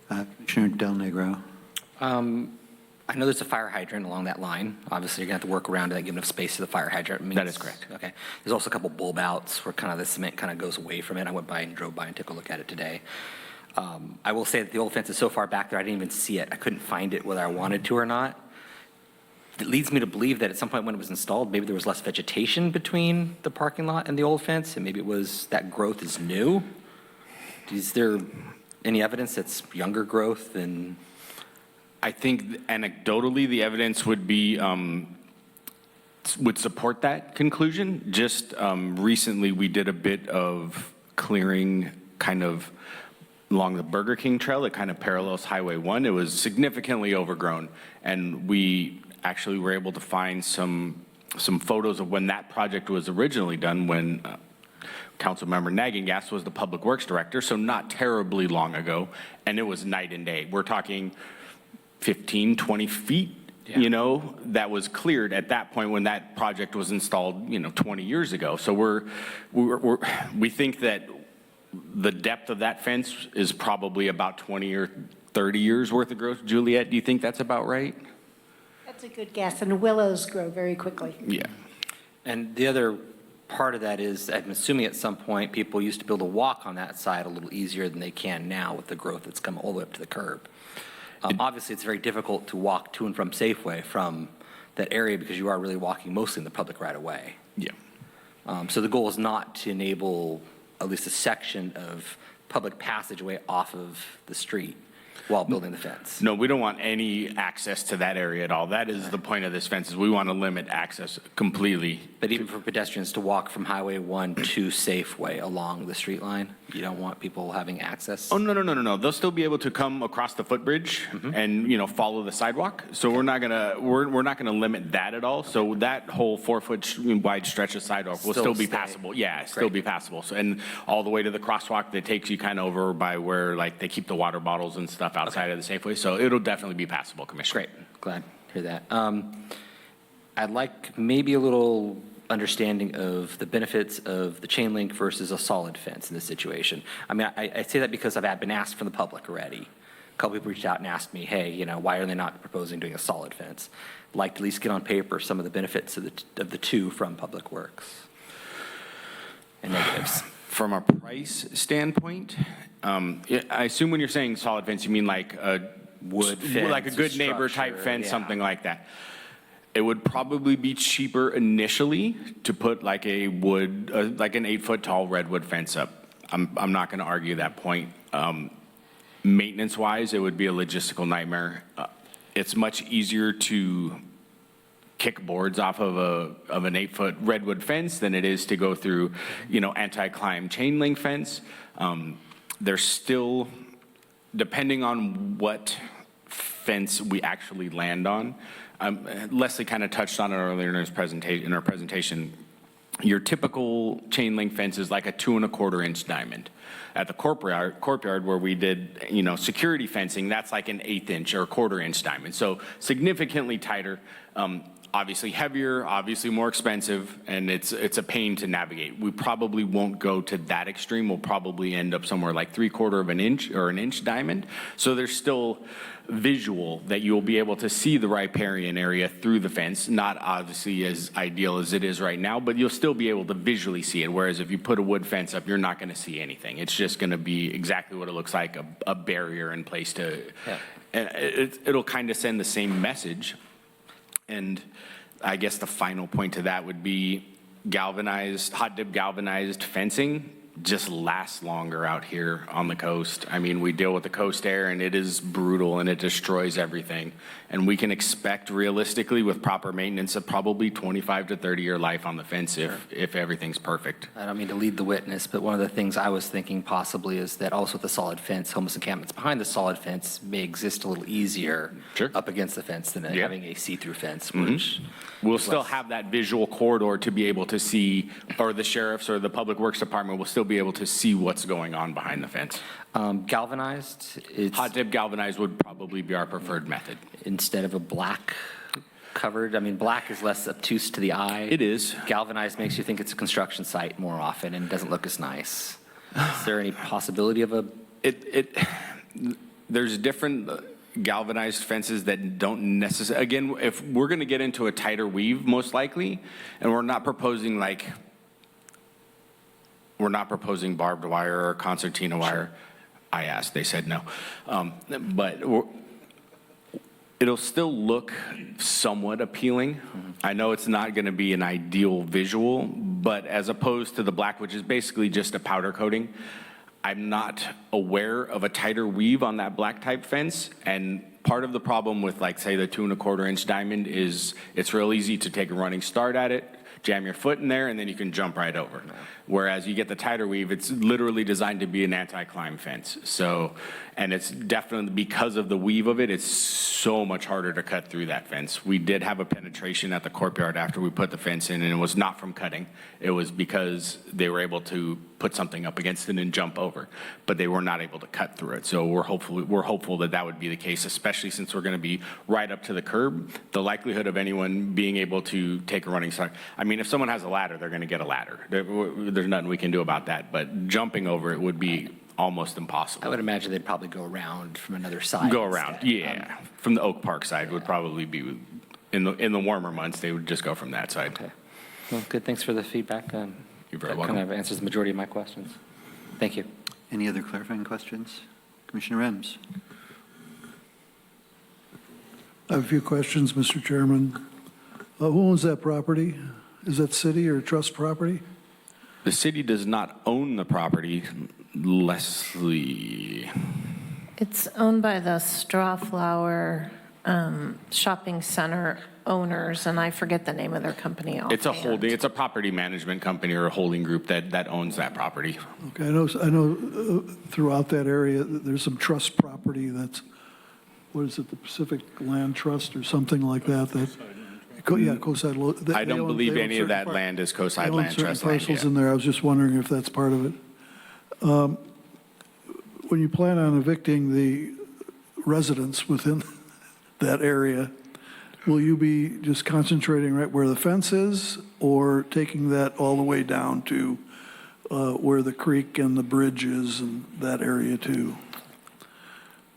Commissioner Del Negro. I know there's a fire hydrant along that line. Obviously, you're going to have to work around to give enough space to the fire hydrant. That is correct. Okay. There's also a couple bulb outs where kind of the cement kind of goes away from it. I went by and drove by and took a look at it today. I will say that the old fence is so far back there, I didn't even see it. I couldn't find it whether I wanted to or not. It leads me to believe that at some point when it was installed, maybe there was less vegetation between the parking lot and the old fence, and maybe it was that growth is new. Is there any evidence that's younger growth than? I think anecdotally, the evidence would be, would support that conclusion. Just recently, we did a bit of clearing kind of along the Burger King trail that kind of parallels Highway 1. It was significantly overgrown, and we actually were able to find some photos of when that project was originally done, when Councilmember Nagging-Gass was the Public Works Director, so not terribly long ago, and it was night and day. We're talking 15, 20 feet you know, that was cleared at that point when that project was installed, 20 years ago. So we think that the depth of that fence is probably about 20 or 30 years worth of growth. Juliet, do you think that's about right? That's a good guess, and willows grow very quickly. Yeah. And the other part of that is, I'm assuming at some point, people used to be able to walk on that side a little easier than they can now with the growth that's come all the way up to the curb. Obviously, it's very difficult to walk to and from Safeway from that area because you are really walking mostly in the public right away. Yeah. So the goal is not to enable at least a section of public passageway off of the street while building the fence. No, we don't want any access to that area at all. That is the point of this fence, is we want to limit access completely. But even for pedestrians to walk from Highway 1 to Safeway along the street line, you don't want people having access? Oh, no. They'll still be able to come across the footbridge and, follow the sidewalk. So we're not gonna limit that at all. So that whole 4-foot wide stretch of sidewalk will still be stay. passable. Yeah, still be passable. So, and all the way to the crosswalk that takes you kind of over by where like they keep the water bottles and stuff outside of the Safeway. So it'll definitely be passable, Commissioner. Great, glad to hear that. I'd like maybe a little understanding of the benefits of the chain link versus a solid fence in this situation. I mean, I say that because I've been asked from the public already. A couple people reached out and asked me, hey, why are they not proposing doing a solid fence? I'd like to at least get on paper some of the benefits of the two from Public Works and negatives. From a price standpoint, I assume when you're saying solid fence, you mean like a Wood fence, like a good neighbor type structure, fence, yeah. something like that. It would probably be cheaper initially to put like a wood, like an 8-foot tall redwood fence up. I'm not going to argue that point. Maintenance-wise, it would be a logistical nightmare. It's much easier to kick boards off of an 8-foot redwood fence than it is to go through, anti-climb chain link fence. There's still, depending on what fence we actually land on, Leslie kind of touched on it earlier in our presentation. Your typical chain link fence is like a 2¼ inch diamond. At the courtyard where we did, security fencing, that's like an 1/8 inch or 1/4 inch diamond. So significantly tighter, obviously heavier, obviously more expensive, and it's a pain to navigate. We probably won't go to that extreme. We'll probably end up somewhere like 3/4 inch or an inch diamond. So there's still visual that you'll be able to see the riparian area through the fence, not obviously as ideal as it is right now, but you'll still be able to visually see it. Whereas if you put a wood fence up, you're not going to see anything. It's just going to be exactly what it looks like, a barrier in place to, and it'll kind of send the same message. And I guess the final point to that would be hot dip galvanized fencing just lasts longer out here on the coast. I mean, we deal with the coast air and it is brutal and it destroys everything. And we can expect realistically with proper maintenance of probably 25 to 30 year life on the fence if everything's perfect. I don't mean to lead the witness, but one of the things I was thinking possibly is that also with the solid fence, homeless encampments behind the solid fence may exist a little easier up against the fence than having a see-through fence, which we'll still have that visual corridor to be able to see, or the sheriff's or the public works department will still be able to see what's going on behind the fence. Galvanized, Hot dip galvanized would probably be our preferred method. instead of a black covered, I mean, black is less obtuse to the eye. It is. Galvanized makes you think it's a construction site more often and doesn't look as nice. Is there any possibility of a? There's different galvanized fences that don't necessarily, again, if we're going to get into a tighter weave, most likely, and we're not proposing barbed wire or concertina wire. I asked, they said no. But it'll still look somewhat appealing. I know it's not going to be an ideal visual, but as opposed to the black, which is basically just a powder coating, I'm not aware of a tighter weave on that black type fence. And part of the problem with, like, say, the 2¼ inch diamond is it's real easy to take a running start at it, jam your foot in there, and then you can jump right over. Whereas you get the tighter weave, it's literally designed to be an anti-climb fence. So, and it's definitely, because of the weave of it, it's so much harder to cut through that fence. We did have a penetration at the courtyard after we put the fence in, and it was not from cutting. It was because they were able to put something up against it and jump over, but they were not able to cut through it. So we're hopeful that that would be the case, especially since we're going to be right up to the curb. The likelihood of anyone being able to take a running start, I mean, if someone has a ladder, they're going to get a ladder. There's nothing we can do about that, but jumping over it would be almost impossible. I would imagine they'd probably go around from another side. Go around, instead. yeah. From the Oak Park side would probably be, in the warmer months, they would just go from that side. Okay. Well, good. Thanks for the feedback. You're very that welcome. kind of answers the majority of my questions. Thank you. Any other clarifying questions? Commissioner Rems? I have a few questions, Mr. Chairman. Who owns that property? Is that city or trust property? The city does not own the property, Leslie. It's owned by the Strawflower Shopping Center owners, and I forget the name of their company offhand. It's a holding, it's a property management company or a holding group that owns that property. Okay, I know throughout that area, there's some trust property that's, what is it, the Pacific Land Trust or something like that, yeah, Coastside. I don't believe any of that land is Coastside Land Trust land parcels yet. in there, I was just wondering if that's part of it. When you plan on evicting the residents within that area, will you be just concentrating right where the fence is, or taking that all the way down to where the creek and the bridge is and that area too?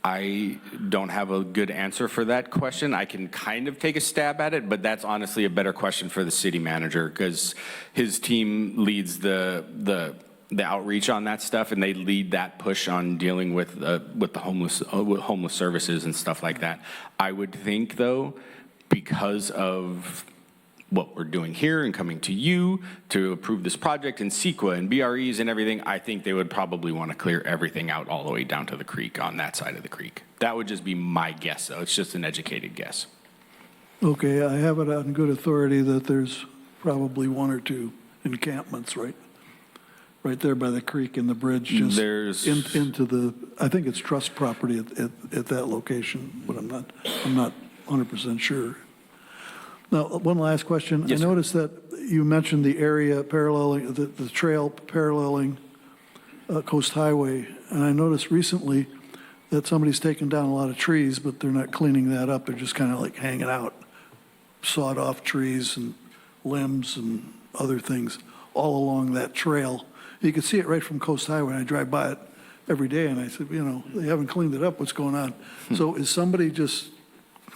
I don't have a good answer for that question. I can kind of take a stab at it, but that's honestly a better question for the city manager, because his team leads the outreach on that stuff, and they lead that push on dealing with the homeless services and stuff like that. I would think, though, because of what we're doing here and coming to you to approve this project and CEQA and BREs and everything, I think they would probably want to clear everything out all the way down to the creek on that side of the creek. That would just be my guess, though. It's just an educated guess. Okay, I have it on good authority that there's probably one or two encampments right there by the creek and the bridge, just into the, I think it's trust property at that location, but I'm not 100% sure. Now, one last question. Yes, I noticed that you mentioned the area paralleling, the trail paralleling Coast Highway, and I noticed recently that somebody's taken down a lot of trees, but they're not cleaning that up. They're just kind of like hanging out, sawed off trees and limbs and other things all along that trail. You can see it right from Coast Highway. I drive by it every day, and I said, they haven't cleaned it up. What's going on? So is somebody just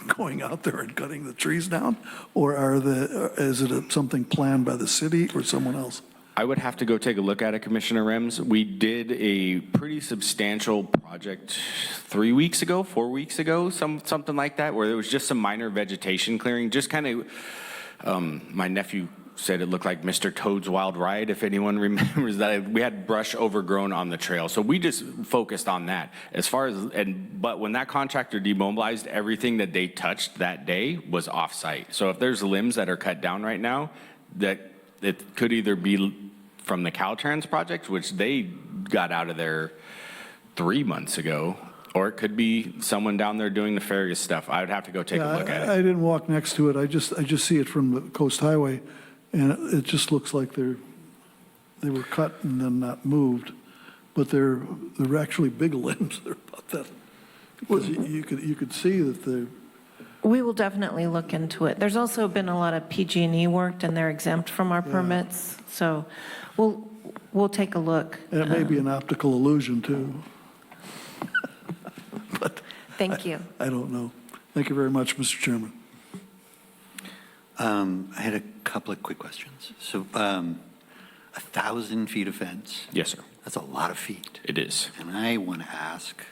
going out there and cutting the trees down, or is it something planned by the city or someone else? I would have to go take a look at it, Commissioner Rems. We did a pretty substantial project 4 weeks ago, something like that, where there was just some minor vegetation clearing, just kind of, my nephew said it looked like Mr. Toad's Wild Ride, if anyone remembers that. We had brush overgrown on the trail, so we just focused on that. But when that contractor demobilized, everything that they touched that day was off-site. So if there's limbs that are cut down right now, that it could either be from the Caltrans project, which they got out of there 3 months ago, or it could be someone down there doing nefarious stuff. I would have to go take a look at it. I didn't walk next to it. I just see it from the Coast Highway, and it just looks like they were cut and then not moved, but they're actually big limbs. They're about that. You could see that We will definitely look into it. There's also been a lot of PG&E work, and they're exempt from our permits, so we'll take a look. and it may be an optical illusion too. But Thank you. I don't know. Thank you very much, Mr. Chairman. I had a couple of quick questions. So 1,000 feet of fence, Yes, sir. that's a lot of feet. It is. And I want to ask,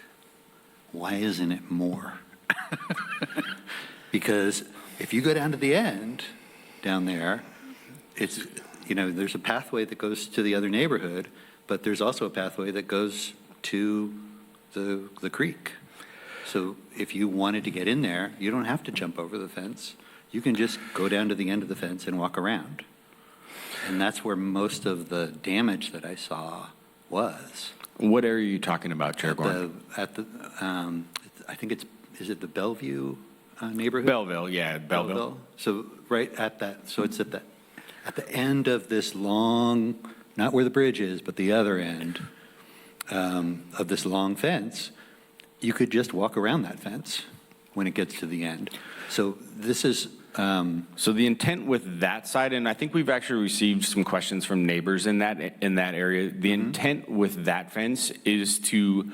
why isn't it more? Because if you go down to the end, down there, it's, there's a pathway that goes to the other neighborhood, but there's also a pathway that goes to the creek. So if you wanted to get in there, you don't have to jump over the fence. You can just go down to the end of the fence and walk around. And that's where most of the damage that I saw was. What area are you talking about, Chair Gordon? I think is it the Bellevue neighborhood? Belleville, yeah, Belleville. So right at that, so it's at the end of this long not where the bridge is, but the other end of this long fence, you could just walk around that fence when it gets to the end. So this is, So the intent with that side, and I think we've actually received some questions from neighbors in that area. The intent with that fence is to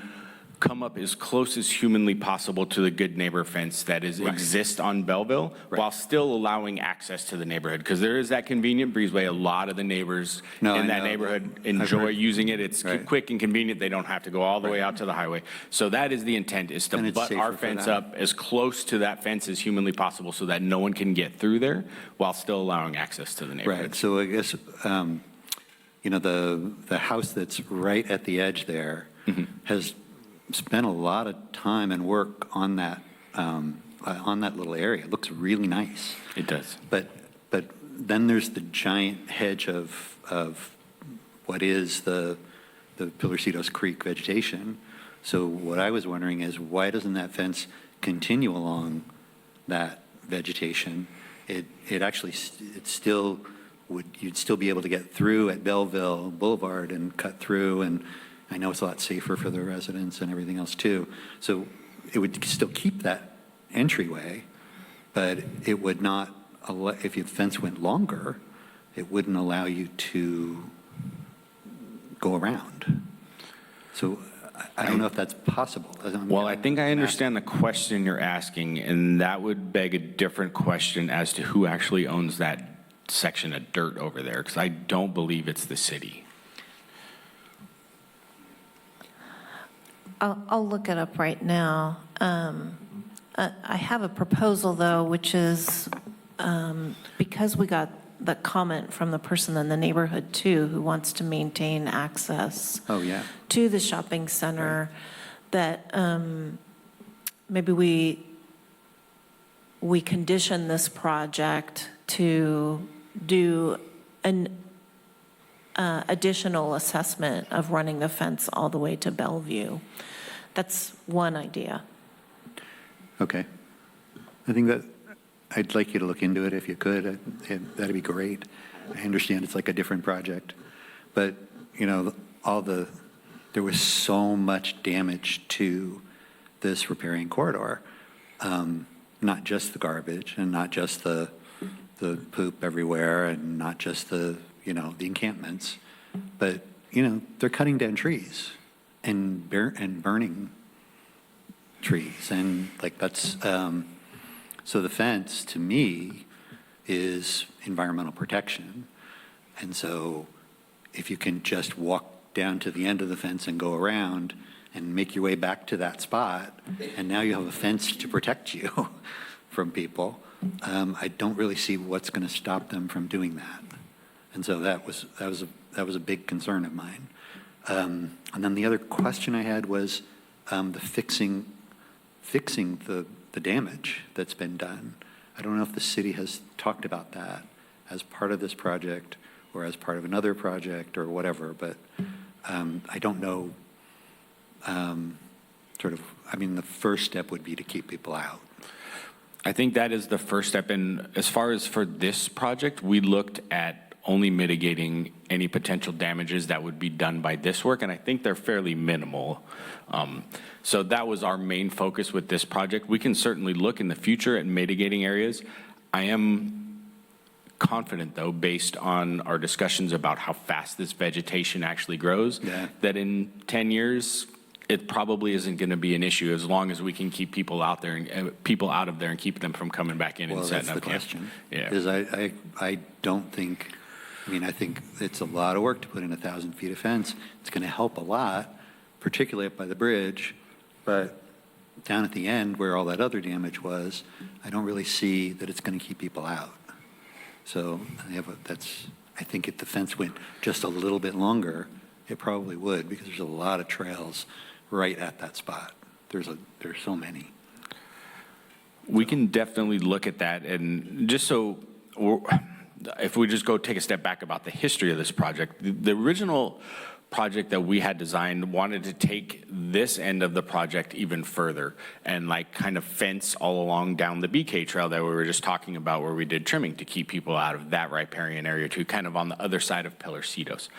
come up as close as humanly possible to the good neighbor fence that exists on Belleville, while still allowing access to the neighborhood. Because there is that convenient breezeway. A lot of the neighbors in that neighborhood enjoy using it. It's quick and convenient. They don't have to go all the way out to the highway. So that is the intent, is to butt our fence up as close to that fence as humanly possible so that no one can get through there while still allowing access to the neighborhood. right, so I guess, you know, the house that's right at the edge there has spent a lot of time and work on that little area. It looks really nice. It does. But then there's the giant hedge of what is the Pilarcitos Creek vegetation. So what I was wondering is, why doesn't that fence continue along that vegetation? It actually, it still would, you'd still be able to get through at Belleville Boulevard and cut through, and I know it's a lot safer for the residents and everything else too. So it would still keep that entryway, but it would not, if your fence went longer, it wouldn't allow you to go around. So I don't know if that's possible. Well, I think I understand the question you're asking, and that would beg a different question as to who actually owns that section of dirt over there, because I don't believe it's the city. I'll look it up right now. I have a proposal, though, which is, because we got the comment from the person in the neighborhood, too, who wants to maintain access to the shopping center, that maybe we condition this project to do an additional assessment of running the fence all the way to Bellevue. That's one idea. Okay. I think that I'd like you to look into it if you could. That'd be great. I understand it's like a different project, but you know, there was so much damage to this riparian corridor. Not just the garbage and not just the poop everywhere and not just the encampments, but they're cutting down trees and burning trees, and like that's so the fence to me is environmental protection. And so if you can just walk down to the end of the fence and go around and make your way back to that spot, and now you have a fence to protect you from people, I don't really see what's going to stop them from doing that. And so that was a big concern of mine. And then the other question I had was the fixing the damage that's been done. I don't know if the city has talked about that as part of this project or as part of another project or whatever, but I don't know. The first step would be to keep people out. I think that is the first step. And as far as for this project, we looked at only mitigating any potential damages that would be done by this work, and I think they're fairly minimal. So that was our main focus with this project. We can certainly look in the future at mitigating areas. I am confident, though, based on our discussions about how fast this vegetation actually grows, that in 10 years, it probably isn't going to be an issue as long as we can keep people out there and people out of there and keep them from coming back in and setting up camp. Well, that's the question. Yeah. Because I don't think, I think it's a lot of work to put in 1,000 feet of fence. It's going to help a lot, particularly up by the bridge, but down at the end where all that other damage was, I don't really see that it's going to keep people out. So I think if the fence went just a little bit longer, it probably would, because there's a lot of trails right at that spot. There's so many. We can definitely look at that, and just so, if we just go take a step back about the history of this project, the original project that we had designed wanted to take this end of the project even further and like kind of fence all along down the BK trail that we were just talking about where we did trimming to keep people out of that riparian area too, kind of on the other side of Pilarcitos.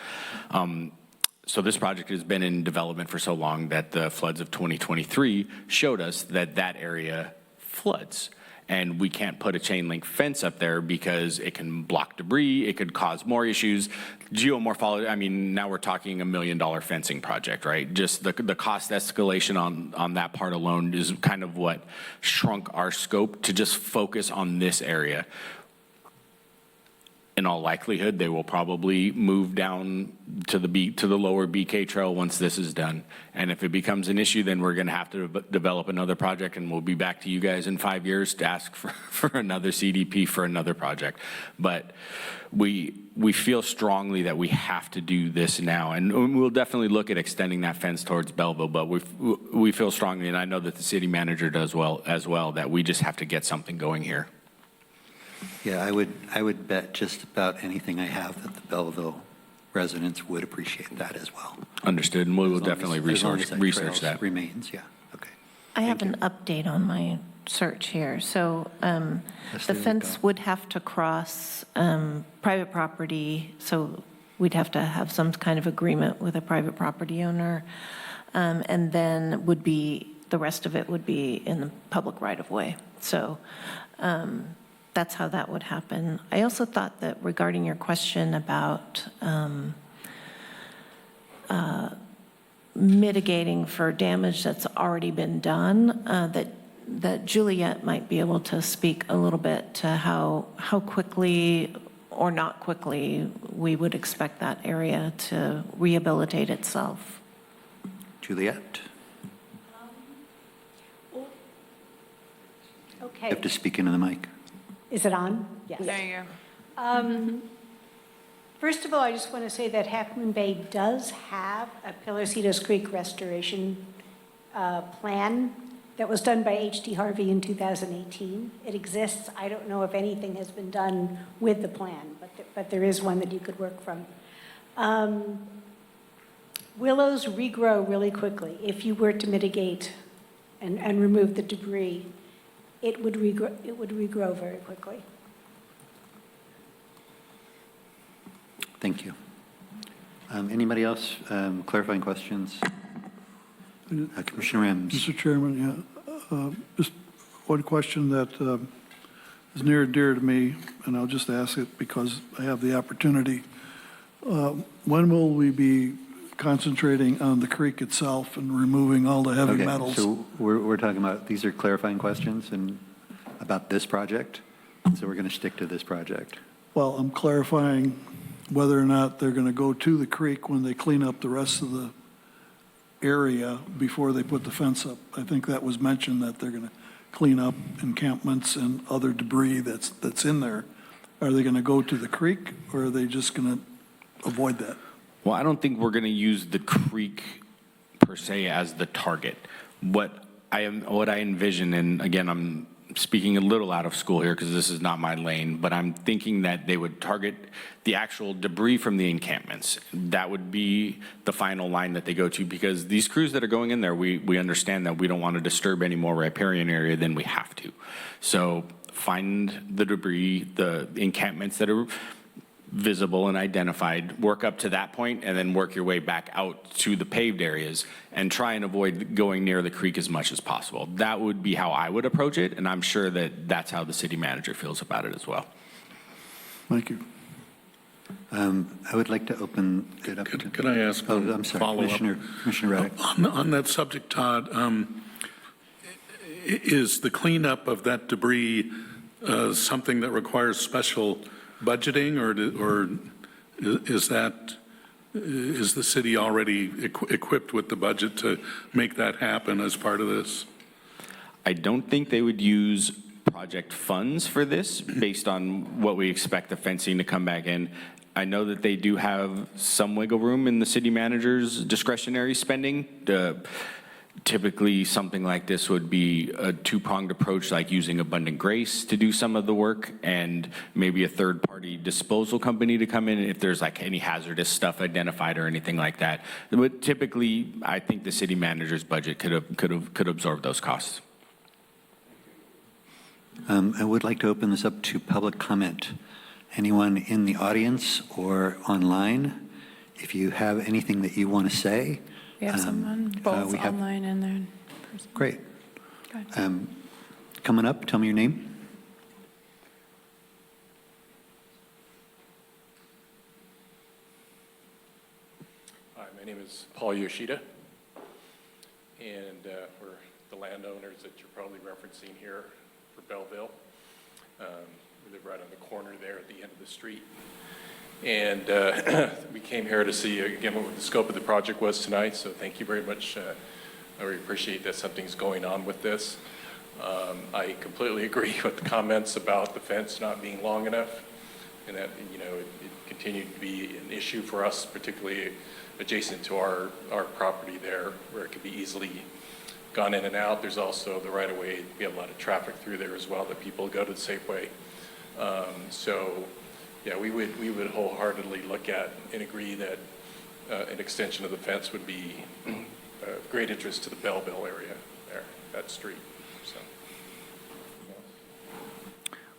So this project has been in development for so long that the floods of 2023 showed us that that area floods. And we can't put a chain link fence up there because it can block debris, it could cause more issues. Geomorphology, I mean, now we're talking $1 million fencing project, right? Just the cost escalation on that part alone is kind of what shrunk our scope to just focus on this area. In all likelihood, they will probably move down to the lower BK trail once this is done. And if it becomes an issue, then we're going to have to develop another project, and we'll be back to you guys in 5 years to ask for another CDP for another project. But we feel strongly that we have to do this now, and we'll definitely look at extending that fence towards Belleville. But we feel strongly, and I know that the city manager does as well, that we just have to get something going here. Yeah, I would bet just about anything I have that the Belleville residents would appreciate that as well. Understood, and we will definitely As long as research trails that. Remains, yeah, okay. I have an update on my search here. So the fence would have to cross private property, so we'd have to have some kind of agreement with a private property owner, and then the rest of it would be in the public right-of-way. So that's how that would happen. I also thought that regarding your question about mitigating for damage that's already been done, that Juliet might be able to speak a little bit to how quickly or not quickly we would expect that area to rehabilitate itself. Juliet, Okay. you have to speak into the mic. Is it on? Yes. There you go. First of all, I just want to say that Half Moon Bay does have a Pilarcitos Creek restoration plan that was done by H.T. Harvey in 2018. It exists. I don't know if anything has been done with the plan, but there is one that you could work from. Willows regrow really quickly. If you were to mitigate and remove the debris, it would regrow very quickly. Thank you. Anybody else clarifying questions? Commissioner Rams. Mr. Chairman, yeah, just one question that is near and dear to me, and I'll just ask it because I have the opportunity. When will we be concentrating on the creek itself and removing all the heavy metals? So we're talking about, these are clarifying questions and about this project, so we're going to stick to this project. Well, I'm clarifying whether or not they're going to go to the creek when they clean up the rest of the area before they put the fence up. I think that was mentioned that they're going to clean up encampments and other debris that's in there. Are they going to go to the creek, or are they just going to avoid that? Well, I don't think we're going to use the creek per se as the target. What I envision, and again, I'm speaking a little out of school here because this is not my lane, but I'm thinking that they would target the actual debris from the encampments. That would be the final line that they go to, because these crews that are going in there, we understand that we don't want to disturb any more riparian area than we have to. So find the debris, the encampments that are visible and identified, work up to that point, and then work your way back out to the paved areas and try and avoid going near the creek as much as possible. That would be how I would approach it, and I'm sure that that's how the city manager feels about it as well. Thank you. I would like to open it up. Could I ask Oh, a I'm sorry, follow-up? Commissioner Reddick. On that subject, Todd, is the cleanup of that debris something that requires special budgeting, or is the city already equipped with the budget to make that happen as part of this? I don't think they would use project funds for this based on what we expect the fencing to come back in. I know that they do have some wiggle room in the city manager's discretionary spending. Typically, something like this would be a two-pronged approach, like using Abundant Grace to do some of the work, and maybe a third-party disposal company to come in if there's like any hazardous stuff identified or anything like that. But typically, I think the city manager's budget could absorb those costs. I would like to open this up to public comment. Anyone in the audience or online, if you have anything that you want to say. We have someone both we have- online and then. Great. Go ahead. Coming up, tell me your name. Hi, my name is Paul Yoshida, and we're the landowners that you're probably referencing here for Belleville. We live right on the corner there at the end of the street. And we came here to see, again, what the scope of the project was tonight, so thank you very much. I really appreciate that something's going on with this. I completely agree with the comments about the fence not being long enough, and that, you know, it continued to be an issue for us, particularly adjacent to our property there, where it could be easily gone in and out. There's also the right-of-way. We have a lot of traffic through there as well, that people go to the Safeway. So, yeah, we would wholeheartedly look at and agree that an extension of the fence would be of great interest to the Belleville area there, that street. So,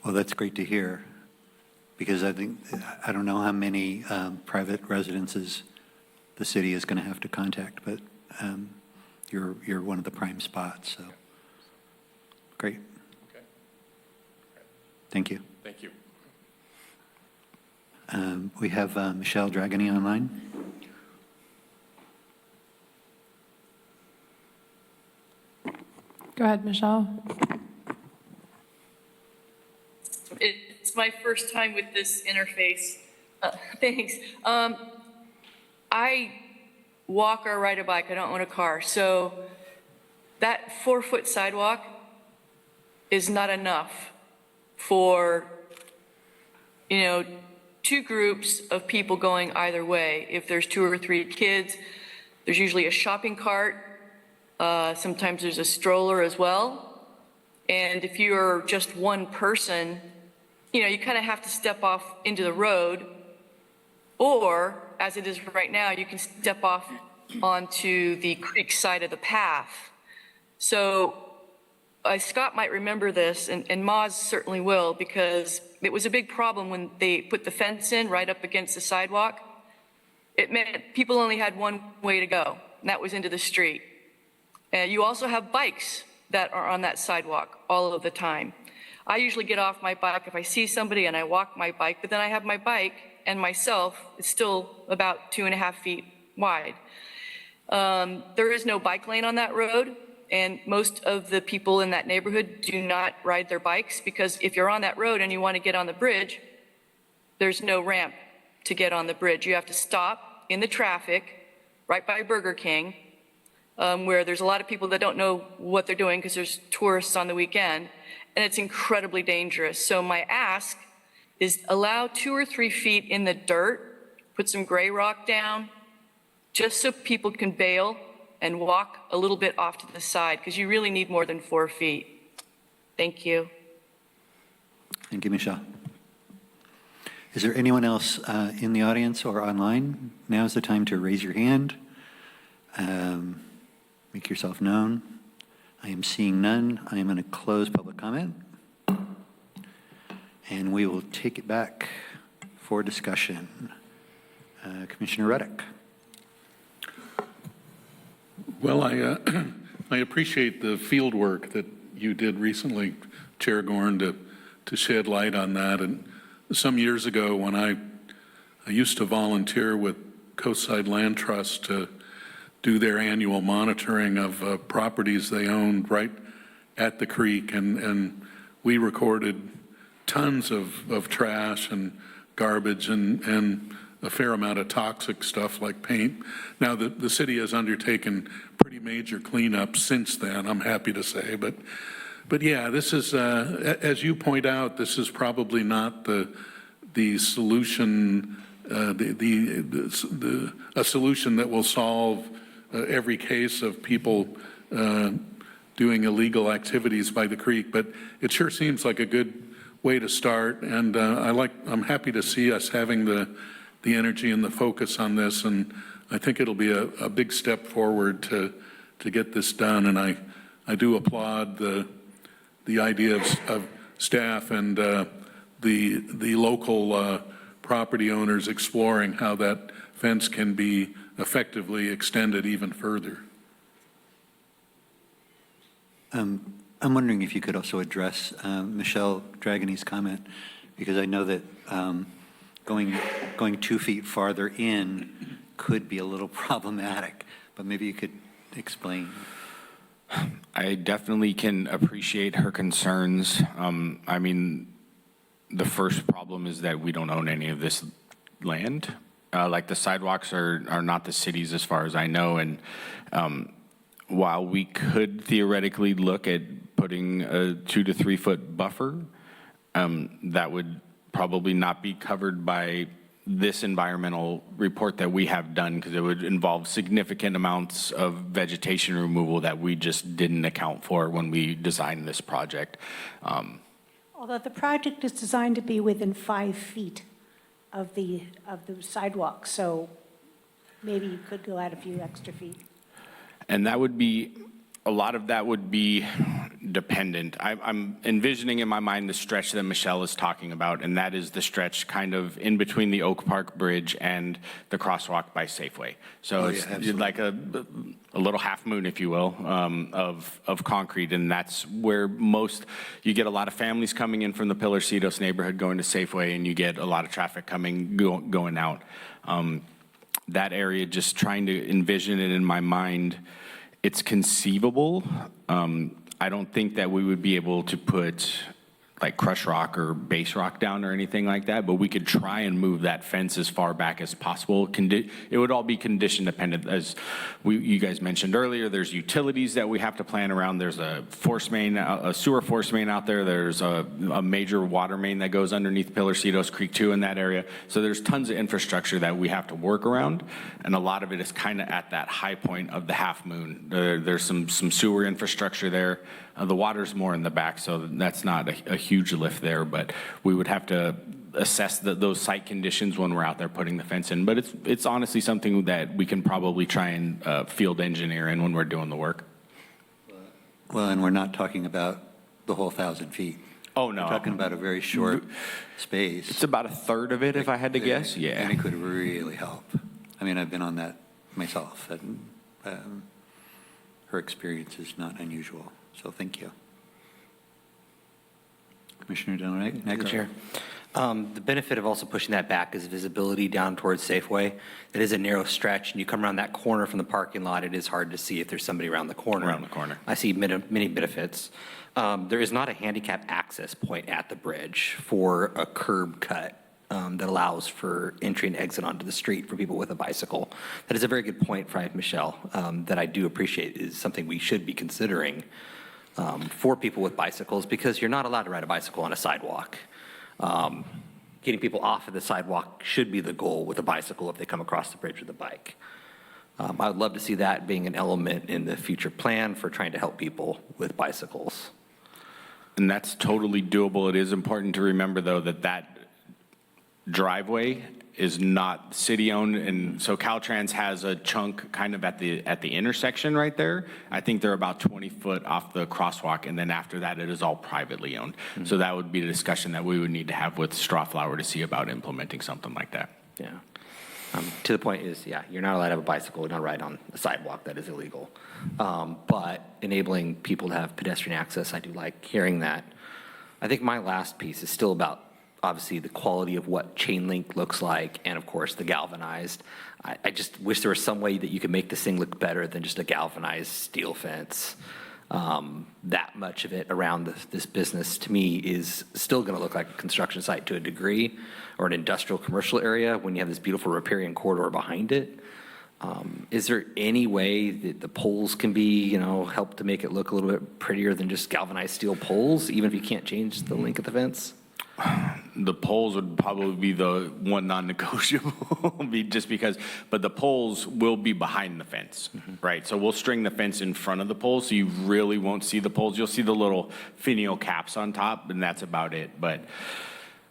Well, that's great to hear, because I don't know how many private residences the city is going to have to contact, but you're one of the prime spots, so great. okay. Thank you. Thank you. We have Michelle Dragoni online. Go ahead, Michelle. It's my first time with this interface. Thanks. I walk or ride a bike. I don't own a car. So that 4-foot sidewalk is not enough for, you know, two groups of people going either way. If there's 2 or 3 kids, there's usually a shopping cart. Sometimes there's a stroller as well. And if you're just one person, you know, you kind of have to step off into the road, or as it is right now, you can step off onto the creek side of the path. So Scott might remember this, and Maz certainly will, because it was a big problem when they put the fence in right up against the sidewalk. It meant people only had one way to go, and that was into the street. And you also have bikes that are on that sidewalk all of the time. I usually get off my bike if I see somebody and I walk my bike, but then I have my bike and myself, it's still about 2.5 feet wide. There is no bike lane on that road, and most of the people in that neighborhood do not ride their bikes, because if you're on that road and you want to get on the bridge, there's no ramp to get on the bridge. You have to stop in the traffic right by Burger King, where there's a lot of people that don't know what they're doing because there's tourists on the weekend, and it's incredibly dangerous. So my ask is allow 2 or 3 feet in the dirt, put some gray rock down, just so people can bail and walk a little bit off to the side, because you really need more than 4 feet. Thank you. Thank you, Michelle. Is there anyone else in the audience or online? Now's the time to raise your hand. Make yourself known. I am seeing none. I am going to close public comment. And we will take it back for discussion. Commissioner Reddick. Well, I appreciate the field work that you did recently, Chair Gorn, to shed light on that. And some years ago, when I used to volunteer with Coastside Land Trust to do their annual monitoring of properties they owned right at the creek, and we recorded tons of trash and garbage and a fair amount of toxic stuff like paint. Now, the city has undertaken pretty major cleanup since then, I'm happy to say. But yeah, this is, as you point out, this is probably not the solution, a solution that will solve every case of people doing illegal activities by the creek, but it sure seems like a good way to start, and I'm happy to see us having the energy and the focus on this, and I think it'll be a big step forward to get this done, and I do applaud the idea of staff and the local property owners exploring how that fence can be effectively extended even further. I'm wondering if you could also address Michelle Dragony's comment, because I know that going 2 feet farther in could be a little problematic, but maybe you could explain. I definitely can appreciate her concerns. I mean, the first problem is that we don't own any of this land. Like the sidewalks are not the city's as far as I know, and while we could theoretically look at putting a 2 to 3 foot buffer, that would probably not be covered by this environmental report that we have done, because it would involve significant amounts of vegetation removal that we just didn't account for when we designed this project. Although the project is designed to be within 5 feet of the sidewalk, so maybe you could go out a few extra feet. And that would be, a lot of that would be dependent. I'm envisioning in my mind the stretch that Michelle is talking about, and that is the stretch kind of in between the Oak Park Bridge and the crosswalk by Safeway. So it's like a little half moon, if you will, of concrete, and that's where you get a lot of families coming in from the Pilarcitos neighborhood going to Safeway, and you get a lot of traffic going out. That area, just trying to envision it in my mind, it's conceivable. I don't think that we would be able to put like crush rock or base rock down or anything like that, but we could try and move that fence as far back as possible. It would all be condition dependent. As you guys mentioned earlier, there's utilities that we have to plan around. There's a force main, a sewer force main out there. There's a major water main that goes underneath Pilarcitos Creek too in that area. So there's tons of infrastructure that we have to work around, and a lot of it is kind of at that high point of the half moon. There's some sewer infrastructure there. The water's more in the back, so that's not a huge lift there, but we would have to assess those site conditions when we're out there putting the fence in. But it's honestly something that we can probably try and field engineer in when we're doing the work. Well, and we're not talking about the whole 1,000 feet. Oh, no. We're talking about a very short space. It's about a third of it, if I had to guess. Yeah. And it could really help. I mean, I've been on that myself, and her experience is not unusual. So thank you. Commissioner Del Through the chair. The benefit of also pushing that back is visibility down towards Safeway. It is a narrow stretch, and you come around that corner from the parking lot, it is hard to see if there's somebody around the corner. I see many benefits. There is not a handicap access point at the bridge for a curb cut that allows for entry and exit onto the street for people with a bicycle. That is a very good point, Michelle, that I do appreciate, is something we should be considering for people with bicycles, because you're not allowed to ride a bicycle on a sidewalk. Getting people off of the sidewalk should be the goal with a bicycle if they come across the bridge with a bike. I would love to see that being an element in the future plan for trying to help people with bicycles. And that's totally doable. It is important to remember, though, that driveway is not city-owned, and so Caltrans has a chunk kind of at the intersection right there. I think they're about 20 foot off the crosswalk, and then after that, it is all privately owned. Mm-hmm. So that would be a discussion that we would need to have with Strawflower to see about implementing something like that. Yeah. To the point is, yeah, you're not allowed to have a bicycle, not ride on the sidewalk. That is illegal. But enabling people to have pedestrian access, I do like hearing that. I think my last piece is still about, obviously, the quality of what chain link looks like, and of course the galvanized. I just wish there was some way that you could make this thing look better than just a galvanized steel fence. That much of it around this business, to me, is still going to look like a construction site to a degree, or an industrial commercial area when you have this beautiful riparian corridor behind it. Is there any way that the poles can be, help to make it look a little bit prettier than just galvanized steel poles, even if you can't change the length of the fence? The poles would probably be the one non-negotiable, just because, but the poles will be behind the fence, right? So we'll string the fence in front of the poles, so you really won't see the poles. You'll see the little finial caps on top, and that's about it. But,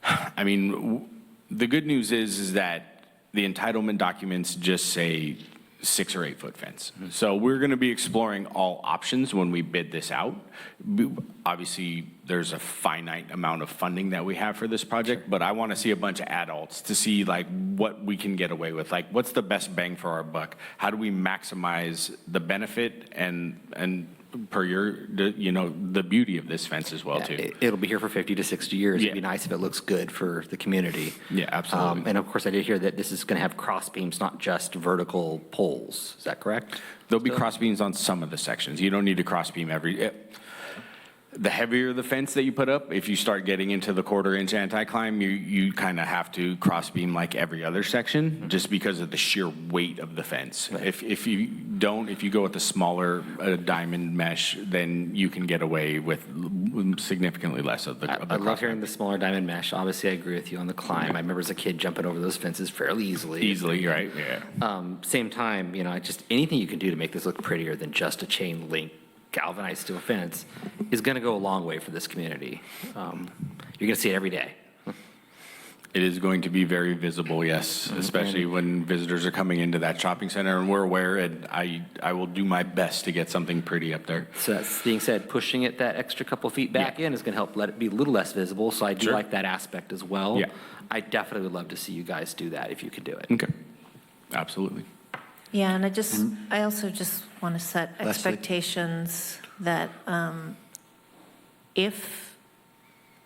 I mean, the good news is that the entitlement documents just say 6 or 8 foot fence. So we're going to be exploring all options when we bid this out. Obviously, there's a finite amount of funding that we have for this project, but I want to see a bunch of adults to see like what we can get away with. Like, what's the best bang for our buck? How do we maximize the benefit and per your, the beauty of this fence as well, too. It'll be here for 50 to 60 years. Yeah. It'd be nice if it looks good for the community. Yeah, absolutely. And of course, I did hear that this is going to have cross beams, not just vertical poles. Is that correct? There'll be cross beams on some of the sections. You don't need to cross beam the heavier the fence that you put up, if you start getting into the 1/4 inch anti-climb, you kind of have to cross beam like every other section, just because of the sheer weight of the fence. Right. If you go with a smaller diamond mesh, then you can get away with significantly less of the. I love hearing the smaller diamond mesh. Obviously, I agree with you on the climb. I remember as a kid jumping over those fences fairly easily. Easily, right? Yeah. Same time, just anything you can do to make this look prettier than just a chain link galvanized steel fence is going to go a long way for this community. You're going to see it every day. It is going to be very visible, yes, especially when visitors are coming into that shopping center, and we're aware, and I will do my best to get something pretty up there. So that's being said, pushing it that extra couple feet back in is going to help let it be a little less visible. So I do like that aspect as well. Yeah. I definitely would love to see you guys do that if you could do it. Okay, absolutely. Yeah, and I also just want to set Leslie? expectations that if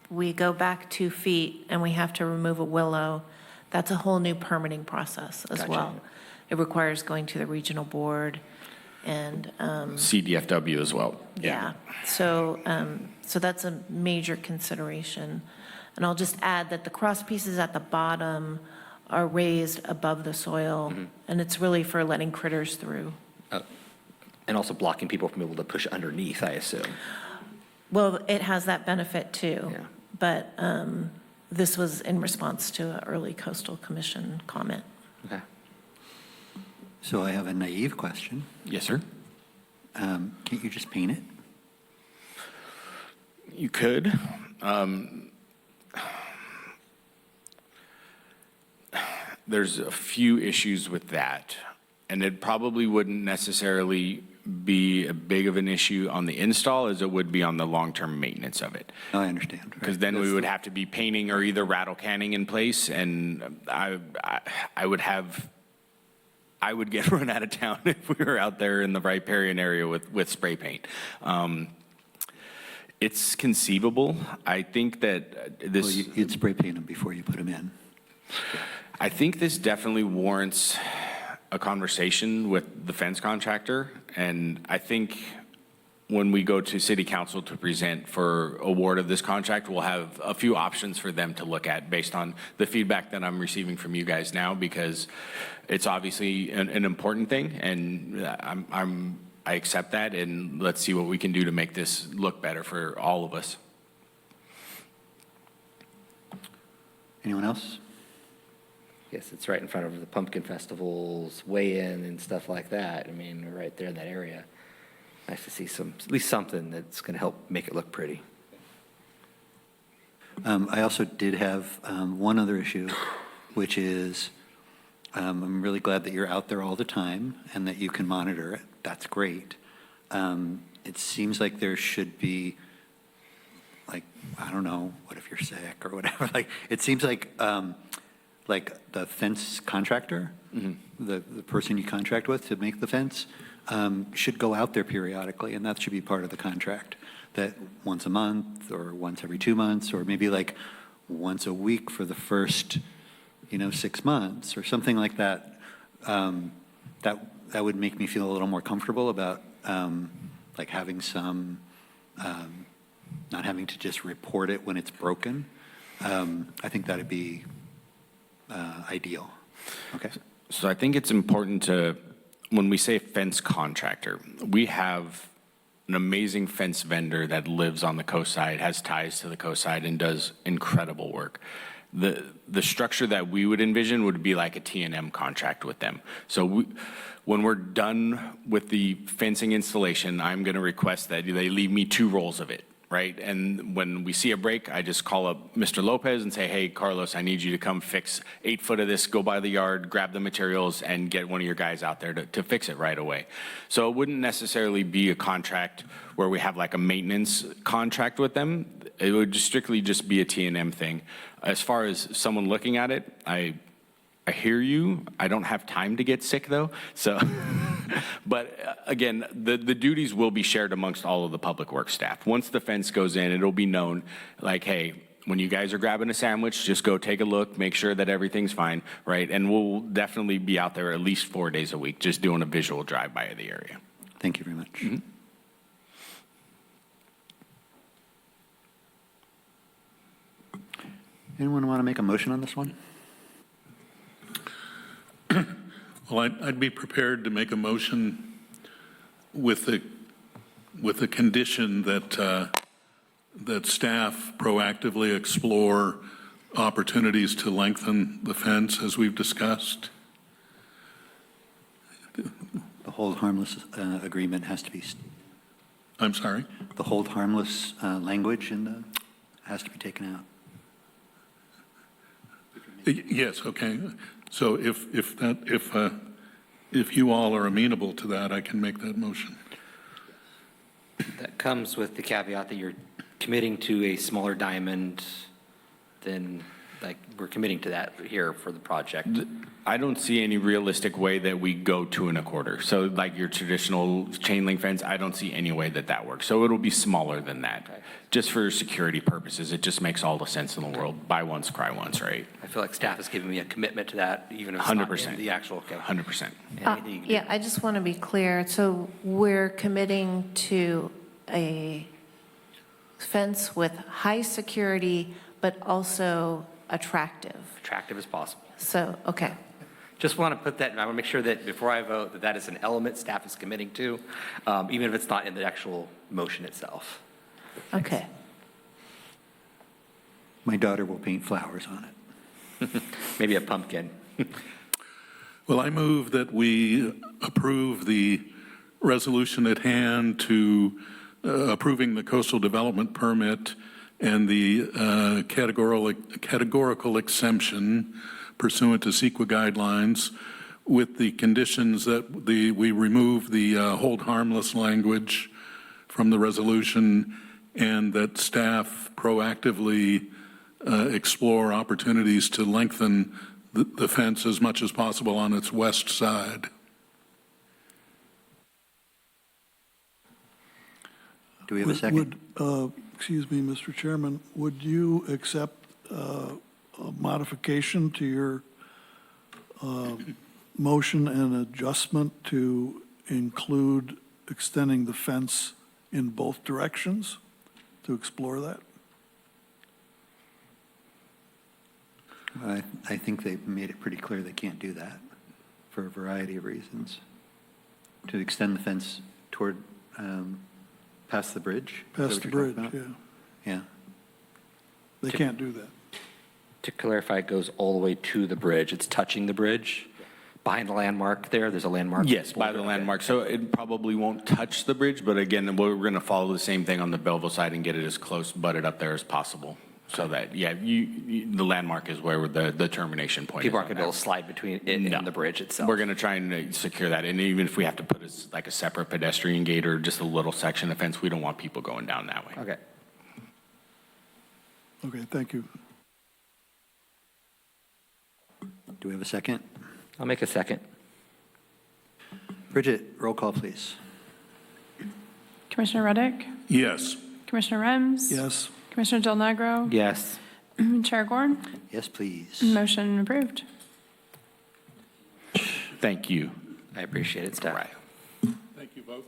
we go back 2 feet and we have to remove a willow, that's a whole new permitting process as Gotcha. well. It requires going to the regional board and, CDFW as well. yeah. So that's a major consideration. And I'll just add that the cross pieces at the bottom are raised above the soil, and it's really for letting critters through. And also blocking people from able to push underneath, I assume. Well, it has that benefit too. Yeah. But this was in response to an early Coastal Commission comment. Okay. So I have a naive question. Yes, sir. Can't you just paint it? You could. There's a few issues with that, and it probably wouldn't necessarily be as big of an issue on the install as it would be on the long-term maintenance of it. Oh, I understand. Because then we would have to be painting or either rattle canning in place, and I would get run out of town if we were out there in the riparian area with spray paint. It's conceivable. I think that this. Well, you'd spray paint them before you put them in. I think this definitely warrants a conversation with the fence contractor, and I think when we go to city council to present for award of this contract, we'll have a few options for them to look at based on the feedback that I'm receiving from you guys now, because it's obviously an important thing, and I accept that, and let's see what we can do to make this look better for all of us. Anyone else? Yes, it's right in front of the pumpkin festivals, weigh-in and stuff like that. I mean, we're right there in that area. Nice to see at least something that's going to help make it look pretty. I also did have one other issue, which is I'm really glad that you're out there all the time and that you can monitor it. That's great. It seems like there should be, like, I don't know, what if you're sick or whatever. Like, it seems like the fence contractor, the person you contract with to make the fence, should go out there periodically, and that should be part of the contract, that once a month or once every 2 months, or maybe like once a week for the first, 6 months or something like that. That would make me feel a little more comfortable about like having some, not having to just report it when it's broken. I think that'd be ideal. Okay. So I think it's important to, when we say fence contractor, we have an amazing fence vendor that lives on the coast side, has ties to the coast side, and does incredible work. The structure that we would envision would be like a T&M contract with them. So when we're done with the fencing installation, I'm going to request that they leave me 2 rolls of it, right? And when we see a break, I just call up Mr. Lopez and say, hey, Carlos, I need you to come fix 8 foot of this, go by the yard, grab the materials, and get one of your guys out there to fix it right away. So it wouldn't necessarily be a contract where we have like a maintenance contract with them. It would just strictly just be a T&M thing. As far as someone looking at it, I hear you. I don't have time to get sick though. So, but again, the duties will be shared amongst all of the public works staff. Once the fence goes in, it'll be known like, hey, when you guys are grabbing a sandwich, just go take a look, make sure that everything's fine, right? And we'll definitely be out there at least 4 days a week, just doing a visual drive-by of the area. Thank you very much. Mm-hmm. Anyone want to make a motion on this one? Well, I'd be prepared to make a motion with the condition that that staff proactively explore opportunities to lengthen the fence as we've discussed. The hold harmless agreement has to be, I'm sorry? the hold harmless language in the, has to be taken out. Yes, okay. So if you all are amenable to that, I can make that motion. That comes with the caveat that you're committing to a smaller diamond than, like, we're committing to that here for the project. I don't see any realistic way that we go 2 1/4. So like your traditional chain link fence, I don't see any way that works. So it'll be smaller than that. Okay. Just for security purposes, it just makes all the sense in the world. Buy once, cry once, right? I feel like staff has given me a commitment to that, even if it's not 100%. in the actual. Okay. 100%. Anything you can do. Yeah, I just want to be clear. So we're committing to a fence with high security, but also attractive. Attractive as possible. So, okay. Just want to put that, I want to make sure that before I vote, that that is an element staff is committing to, even if it's not in the actual motion itself. Okay. My daughter will paint flowers on it. Maybe a pumpkin. Well, I move that we approve the resolution at hand to approving the coastal development permit and the categorical exemption pursuant to CEQA guidelines, with the conditions that we remove the hold harmless language from the resolution, and that staff proactively explore opportunities to lengthen the fence as much as possible on its west side. Do we have a second? Excuse me, Mr. Chairman, would you accept a modification to your motion and adjustment to include extending the fence in both directions, to explore that? I think they've made it pretty clear they can't do that for a variety of reasons. To extend the fence toward, past the bridge? Is that Past what the you're bridge, talking yeah. about? Yeah. They can't do that. To clarify, it goes all the way to the bridge. It's touching the bridge. Behind the landmark there's a landmark. Yes, by the landmark. So it probably won't touch the bridge, but again, we're going to follow the same thing on the Belleville side and get it as close butted up there as possible. So that, yeah, the landmark is where the termination point is. People aren't on going to be able that. to slide between it and the bridge itself. We're going to try and secure that. And even if we have to put like a separate pedestrian gate or just a little section of fence, we don't want people going down that way. Okay. Okay, thank you. Do we have a second? I'll make a second. Bridget, roll call, please. Commissioner Reddick, Yes. Commissioner Rems. Yes, Commissioner Del Negro. Yes. Chair Gorn. Yes, please. Motion approved. Thank you. I appreciate it, staff. Right. Thank you, folks.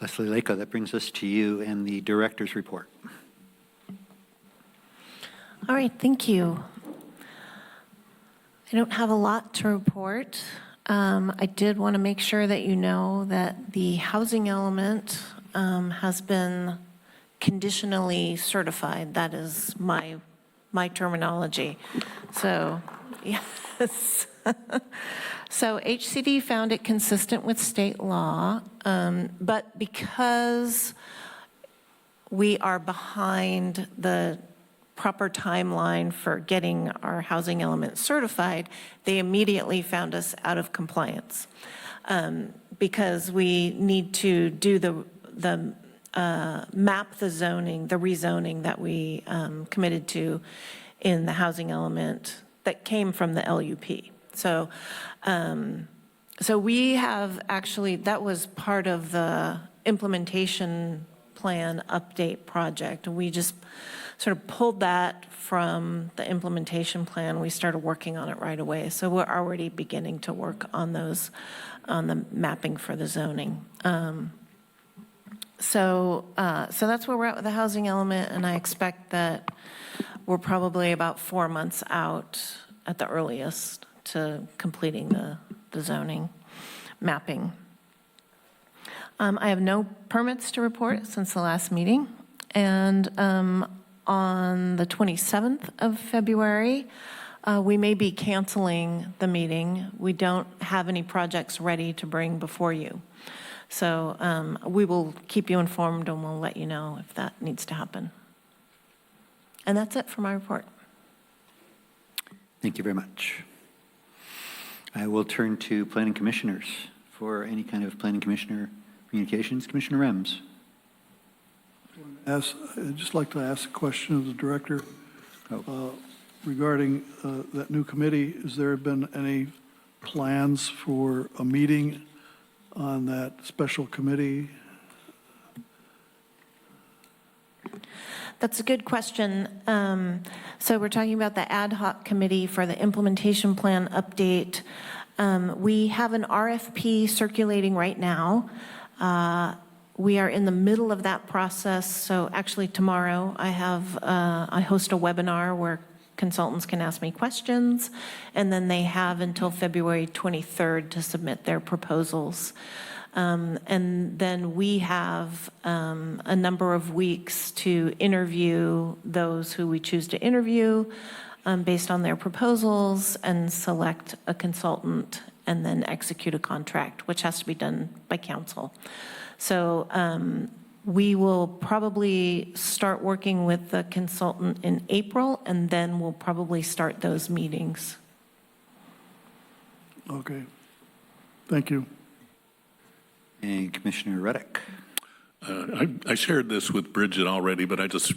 I'd Leslie Lako, that brings us to you and the director's report. All right, thank you. I don't have a lot to report. I did want to make sure that you know that the housing element has been conditionally certified. That is my terminology. So, yes. So HCD found it consistent with state law, but because we are behind the proper timeline for getting our housing element certified, they immediately found us out of compliance because we need to do the map the zoning, the rezoning that we committed to in the housing element that came from the LUP. So, so we have actually, that was part of the implementation plan update project. We just sort of pulled that from the implementation plan. We started working on it right away. So we're already beginning to work on those, on the mapping for the zoning. So that's where we're at with the housing element, and I expect that we're probably about 4 months out at the earliest to completing the zoning mapping. I have no permits to report since the last meeting, and on the 27th of February, we may be canceling the meeting. We don't have any projects ready to bring before you. So we will keep you informed and we'll let you know if that needs to happen. And that's it for my report. Thank you very much. I will turn to planning commissioners for any kind of planning commissioner communications. Commissioner Rems. I'd just like to ask a question of the director regarding that new committee. Has there been any plans for a meeting on that special committee? That's a good question. So we're talking about the ad hoc committee for the implementation plan update. We have an RFP circulating right now. We are in the middle of that process. So actually tomorrow I host a webinar where consultants can ask me questions, and then they have until February 23rd to submit their proposals. And then we have a number of weeks to interview those who we choose to interview based on their proposals and select a consultant and then execute a contract, which has to be done by council. So we will probably start working with the consultant in April, and then we'll probably start those meetings. Okay. Thank you. And Commissioner Reddick. I shared this with Bridget already, but I just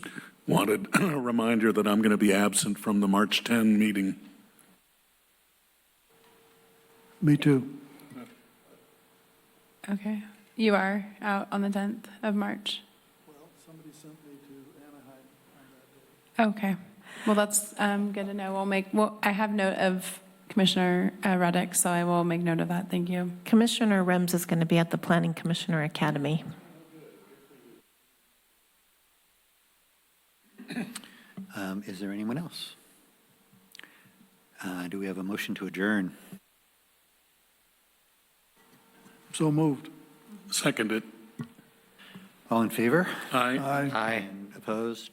wanted a reminder that I'm going to be absent from the March 10 meeting. Me too. Okay. You are out on the 10th of March? Well, somebody sent me to Anaheim on that day. Okay. Well, that's good to know. I have note of Commissioner Reddick, so I will make note of that. Thank you. Commissioner Rems is going to be at the Planning Commissioner Academy. Is there anyone else? Do we have a motion to adjourn? So moved. Seconded. All in favor? Aye. Aye. And opposed?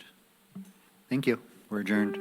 Thank you. We're adjourned.